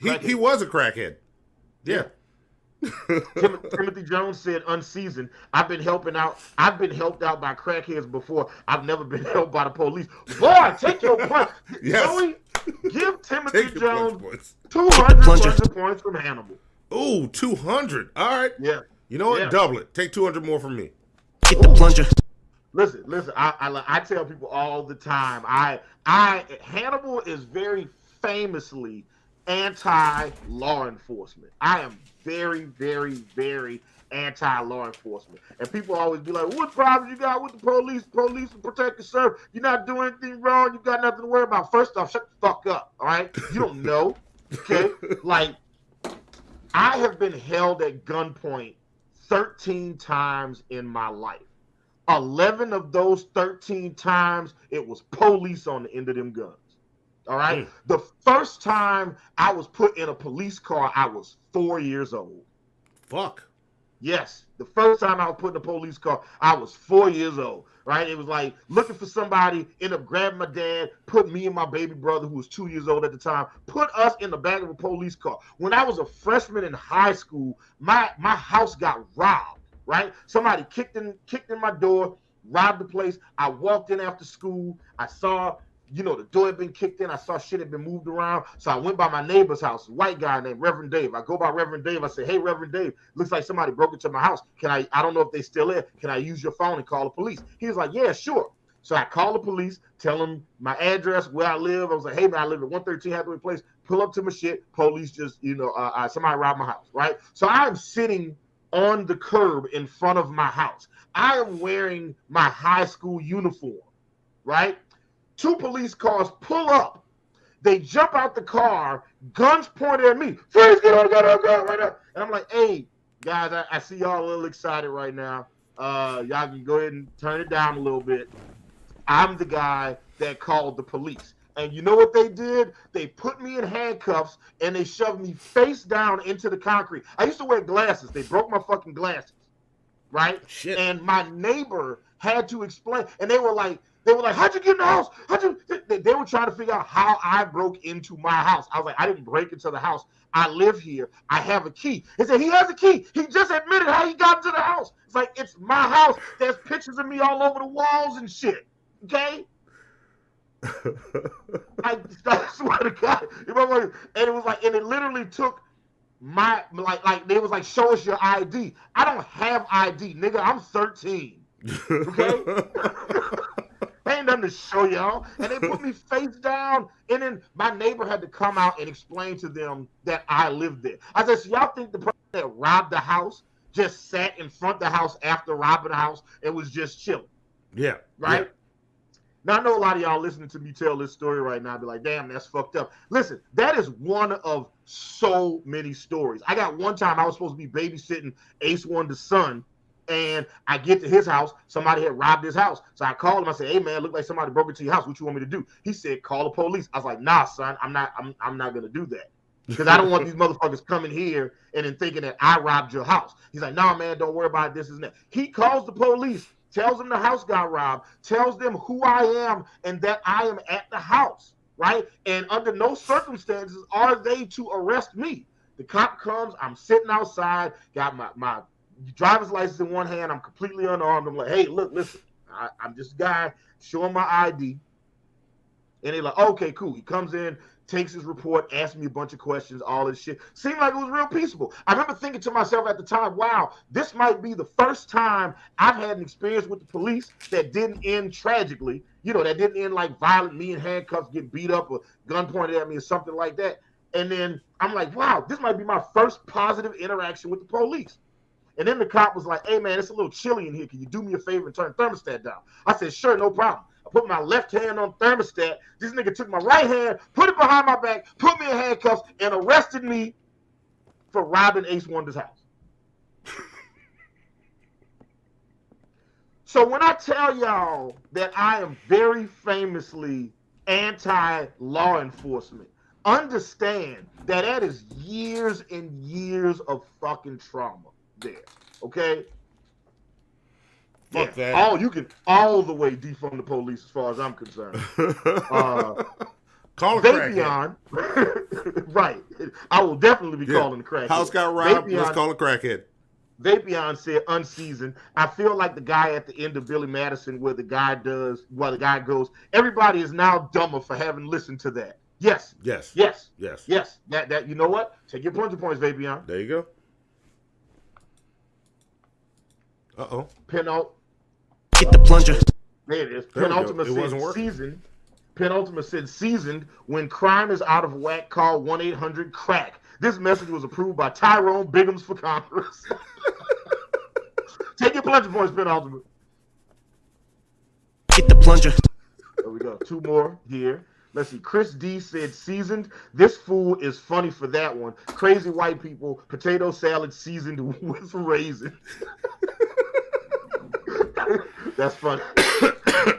He was a crackhead. Yeah. Timothy Jones said, unseasoned. I've been helped out by crackheads before. I've never been helped by the police. Boy, take your point. Yes. Joey, give Timothy Jones 200 plunger points from Hannibal. Ooh, 200. All right. Yeah. You know what? Yeah. Double it. Take 200 more from me. Get the plunger. Listen. I tell people all the time. Hannibal is very famously anti-law enforcement. I am very, very, very anti-law enforcement. And people always be like, what problems you got with the police? Police will protect and serve. You're not doing anything wrong. You got nothing to worry about. First off, shut the fuck up, all right? You don't know, okay? Like, I have been held at gunpoint 13 times in my life. 11 of those 13 times, it was police on the end of them guns. All right. The first time I was put in a police car, I was 4 years old. Fuck. Yes. The first time I was put in a police car, I was 4 years old. Right. It was like looking for somebody, end up grabbing my dad, put me and my baby brother, who was 2 years old at the time, put us in the back of a police car. When I was a freshman in high school, my house got robbed. Right. Somebody kicked in my door, robbed the place. I walked in after school. I saw, the door had been kicked in. I saw shit had been moved around. So I went by my neighbor's house, a white guy named Reverend Dave. I go by Reverend Dave. I say, hey, Reverend Dave, looks like somebody broke into my house. I don't know if they still there. Can I use your phone and call the police? He was like, yeah, sure. So I call the police, tell them my address, where I live. I was like, hey, man, I live at 113 Hathaway Place. Pull up to my shit. Police just, somebody robbed my house, right? So I'm sitting on the curb in front of my house. I am wearing my high school uniform, right? 2 police cars pull up. They jump out the car, guns pointed at me. Freeze, get on, right now. And I'm like, hey, guys, I see y'all a little excited right now. Y'all can go ahead and turn it down a little bit. I'm the guy that called the police. And you know what they did? They put me in handcuffs and they shoved me face down into the concrete. I used to wear glasses. They broke my fucking glasses, right? Shit. And my neighbor had to explain. And they were like, how'd you get in the house? They were trying to figure out how I broke into my house. I was like, I didn't break into the house. I live here. I have a key. He said, he has a key. He just admitted how he got into the house. It's like, it's my house. There's pictures of me all over the walls and shit. Okay? I swear to God. And it was like, and it literally took my, like they was like, show us your ID. I don't have ID, nigga. I'm 13. Okay? Ain't nothing to show y'all. And they put me face down. And then my neighbor had to come out and explain to them that I lived there. I said, so y'all think the person that robbed the house just sat in front of the house after robbing the house and was just chilling? Yeah. Right? Yeah. Now, I know a lot of y'all listening to me tell this story right now be like, damn, that's fucked up. Listen, that is one of so many stories. I got one time I was supposed to be babysitting Ace Wonder's son, and I get to his house. Somebody had robbed his house. So I called him. I said, hey, man, look like somebody broke into your house. What you want me to do? He said, call the police. I was like, nah, son, I'm not going to do that. Because I don't want these motherfuckers coming here and then thinking that I robbed your house. He's like, nah, man, don't worry about it, this and that. He calls the police. Tells them the house got robbed, tells them who I am and that I am at the house, right? And under no circumstances are they to arrest me. The cop comes, I'm sitting outside, got my driver's license in one hand, I'm completely unarmed. I'm like, hey, look, listen, I'm just a guy showing my ID. And they're like, okay, cool. He comes in, takes his report, asks me a bunch of questions, all this shit. Seemed like it was real peaceable. I remember thinking to myself at the time, wow, this might be the first time I've had an experience with the police that didn't end tragically, that didn't end like violent, me in handcuffs, get beat up, or gun pointed at me or something like that. And then I'm like, wow, this might be my first positive interaction with the police. And then the cop was like, hey, man, it's a little chilly in here. Can you do me a favor and turn the thermostat down? I said, sure, no problem. I put my left hand on thermostat. This nigga took my right hand, put it behind my back, put me in handcuffs, and arrested me for robbing Ace Wonder's house. So when I tell y'all that I am very famously anti-law enforcement, understand that is years and years of fucking trauma there, okay? Fuck that. You can all the way defund the police as far as I'm concerned. Call-a-Crackhead. Right. I will definitely be calling the crackhead. House got robbed. Let's call a crackhead. Vapion said unseasoned. I feel like the guy at the end of Billy Madison where the guy goes, everybody is now dumber for having listened to that. Yes. Yes. Yes. Yes. Yes. That you know what? Take your plunger points, Vapion. There you go. Uh-oh. Get the plunger. There it is. There we go. Penultimate It wasn't said working. seasoned. Penultimate said seasoned. When crime is out of whack, call 1-800-CRACK. This message was approved by Tyrone Biggums for Congress. Take your plunger points, Penultimate. Get the plunger. There we go. 2 more here. Let's see. Chris D said seasoned. This fool is funny for that one. Crazy white people, potato salad seasoned with raisins. That's funny.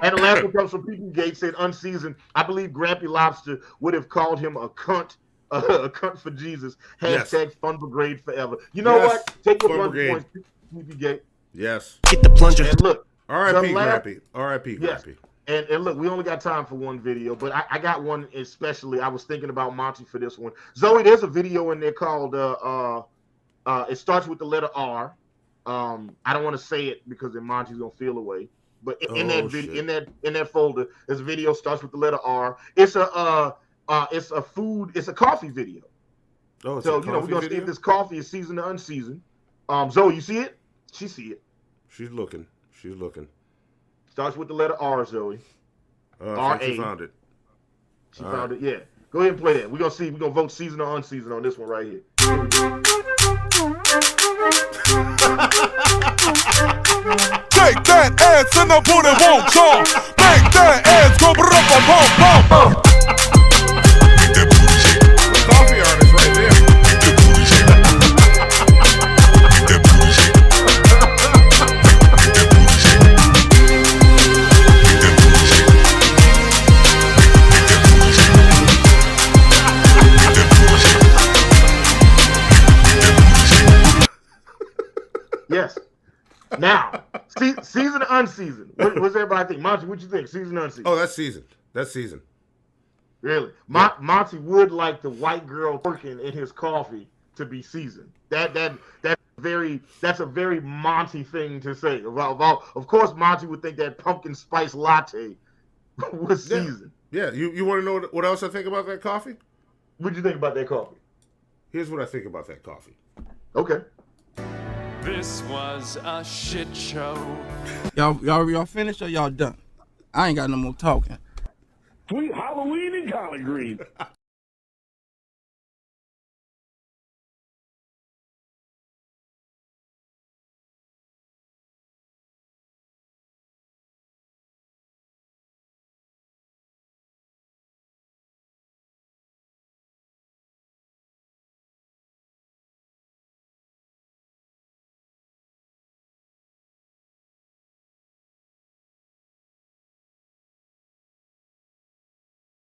And the last one comes from People Gates, said unseasoned. I believe Grampy Lobster would have called him a cunt. A cunt for Jesus. Hashtag Fun Brigade forever. You know what? Take your plunger points, People Gate. Yes. Get the plunger. And look. R.I.P. Grampy. R.I.P. Yes. Grampy. And look, we only got time for one video, but I got one especially. I was thinking about Monty for this one. Zoe, there's a video in there called it starts with the letter R. I don't want to say it because then Monty's gonna feel away. But in that video, in that folder, there's a video starts with the letter R. It's a coffee video. Oh, it's so a you know we're coffee gonna video? see if this coffee is seasoned or unseasoned. Zoe, you see it? She see it. She's looking. She's looking. Starts with the letter R, Zoe. I think she found it. She found it, yeah. Go ahead and play that. We're going to see. We're going to vote season or unseasoned on this one right here. Take that ass in the booty, won't y'all? Make that ass go brum. The coffee artist right there. Yes. Now, season or unseasoned? What's everybody think? Monty, what you think? Season or unseasoned? Oh, that's seasoned. That's seasoned. Really? Yeah. Monty would like the white girl working in his coffee to be seasoned. That's a very Monty thing to say. Of course, Monty would think that pumpkin spice latte was seasoned. Yeah. You want to know what else I think about that coffee? What'd you think about that coffee? Here's what I think about that coffee. Okay. This was a shit show. Y'all finished or y'all done? I ain't got no more talking. Sweet Halloween and collard green.